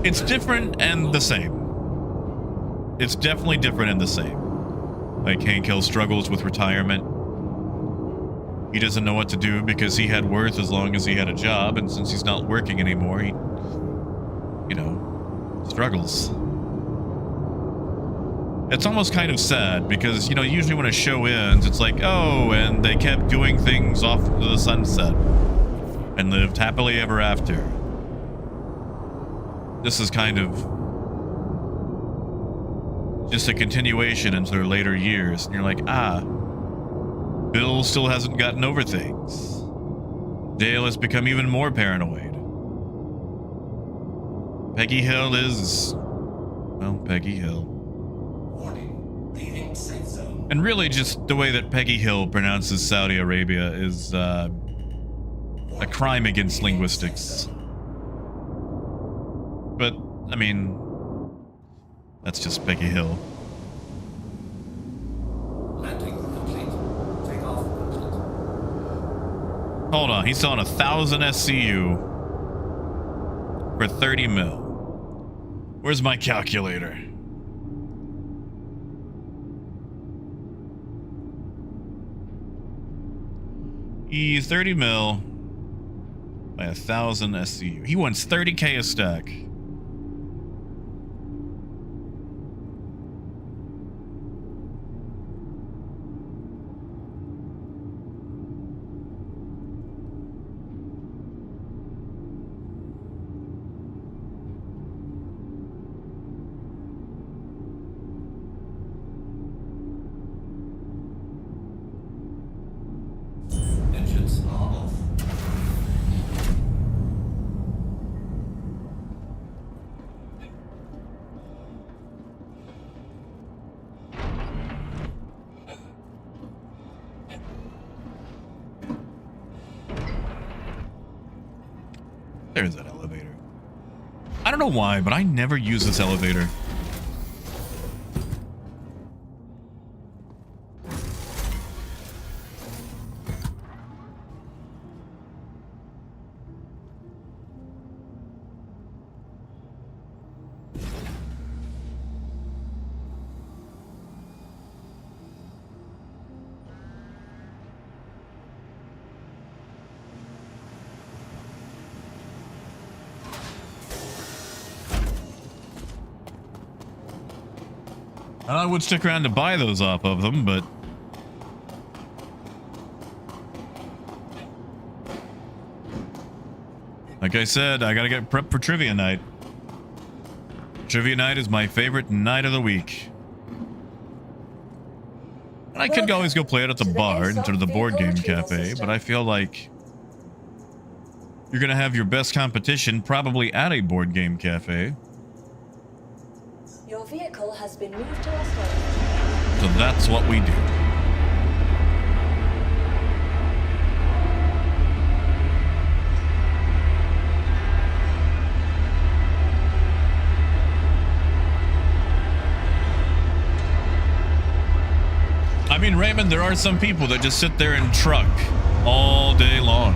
It's different and the same. It's definitely different and the same. Like, Hank Hill struggles with retirement. He doesn't know what to do because he had worth as long as he had a job, and since he's not working anymore, he, you know, struggles. It's almost kind of sad because, you know, usually when a show ends, it's like, oh, and they kept doing things off to the sunset and lived happily ever after. This is kind of just a continuation into their later years, and you're like, ah, Bill still hasn't gotten over things. Dale has become even more paranoid. Peggy Hill is, well, Peggy Hill. Warning, leaving safe zone. And really just the way that Peggy Hill pronounces Saudi Arabia is a crime against linguistics. But, I mean, that's just Peggy Hill. Landing complete. Takeoff complete. Hold on, he's selling 1,000 SCU for 30 mil. Where's my calculator? He's 30 mil by 1,000 SCU. He wants 30k a stack. Engines are off. There's that elevator. I don't know why, but I never use this elevator. And I would stick around to buy those off of them, but like I said, I gotta get prepped for trivia night. Trivia night is my favorite night of the week. And I could always go play it at the bar instead of the board game cafe, but I feel like you're gonna have your best competition probably at a board game cafe. Your vehicle has been moved to our storage. So that's what we do. I mean, Raymond, there are some people that just sit there and truck all day long.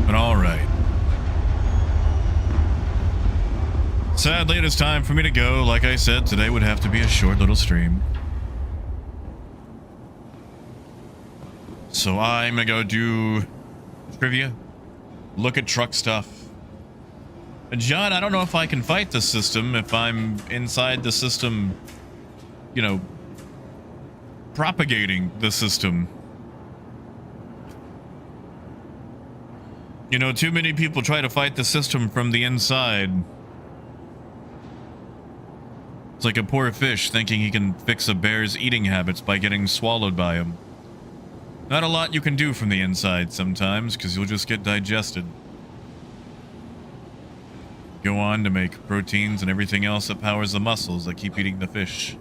But all right. Sadly, it is time for me to go. Like I said, today would have to be a short little stream. So I'm gonna go do trivia, look at truck stuff. And John, I don't know if I can fight the system if I'm inside the system, you know, propagating the system. You know, too many people try to fight the system from the inside. It's like a poor fish thinking he can fix a bear's eating habits by getting swallowed by him. Not a lot you can do from the inside sometimes, because you'll just get digested. Go on to make proteins and everything else that powers the muscles that keep eating the fish.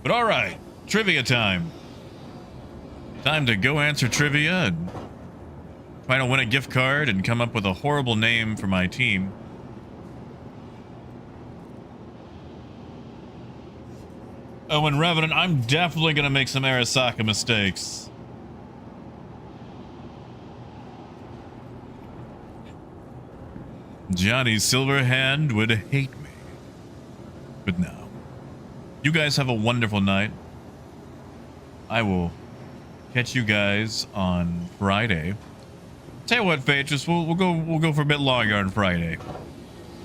But alright, trivia time. Time to go answer trivia and try to win a gift card and come up with a horrible name for my team. Oh, and Revenant, I'm definitely going to make some Arasaka mistakes. Johnny Silverhand would hate me. But no. You guys have a wonderful night. I will catch you guys on Friday. Tell you what, Phaedrus, we'll go for a bit longer on Friday.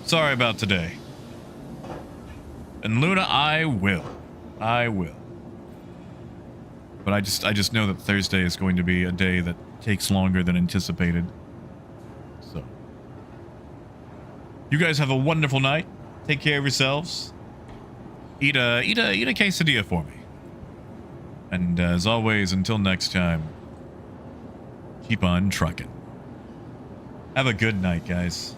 Sorry about today. And Luna, I will. But I just know that Thursday is going to be a day that takes longer than anticipated. So you guys have a wonderful night. Take care of yourselves. Eat a quesadilla for me. And as always, until next time, keep on trucking. Have a good night, guys.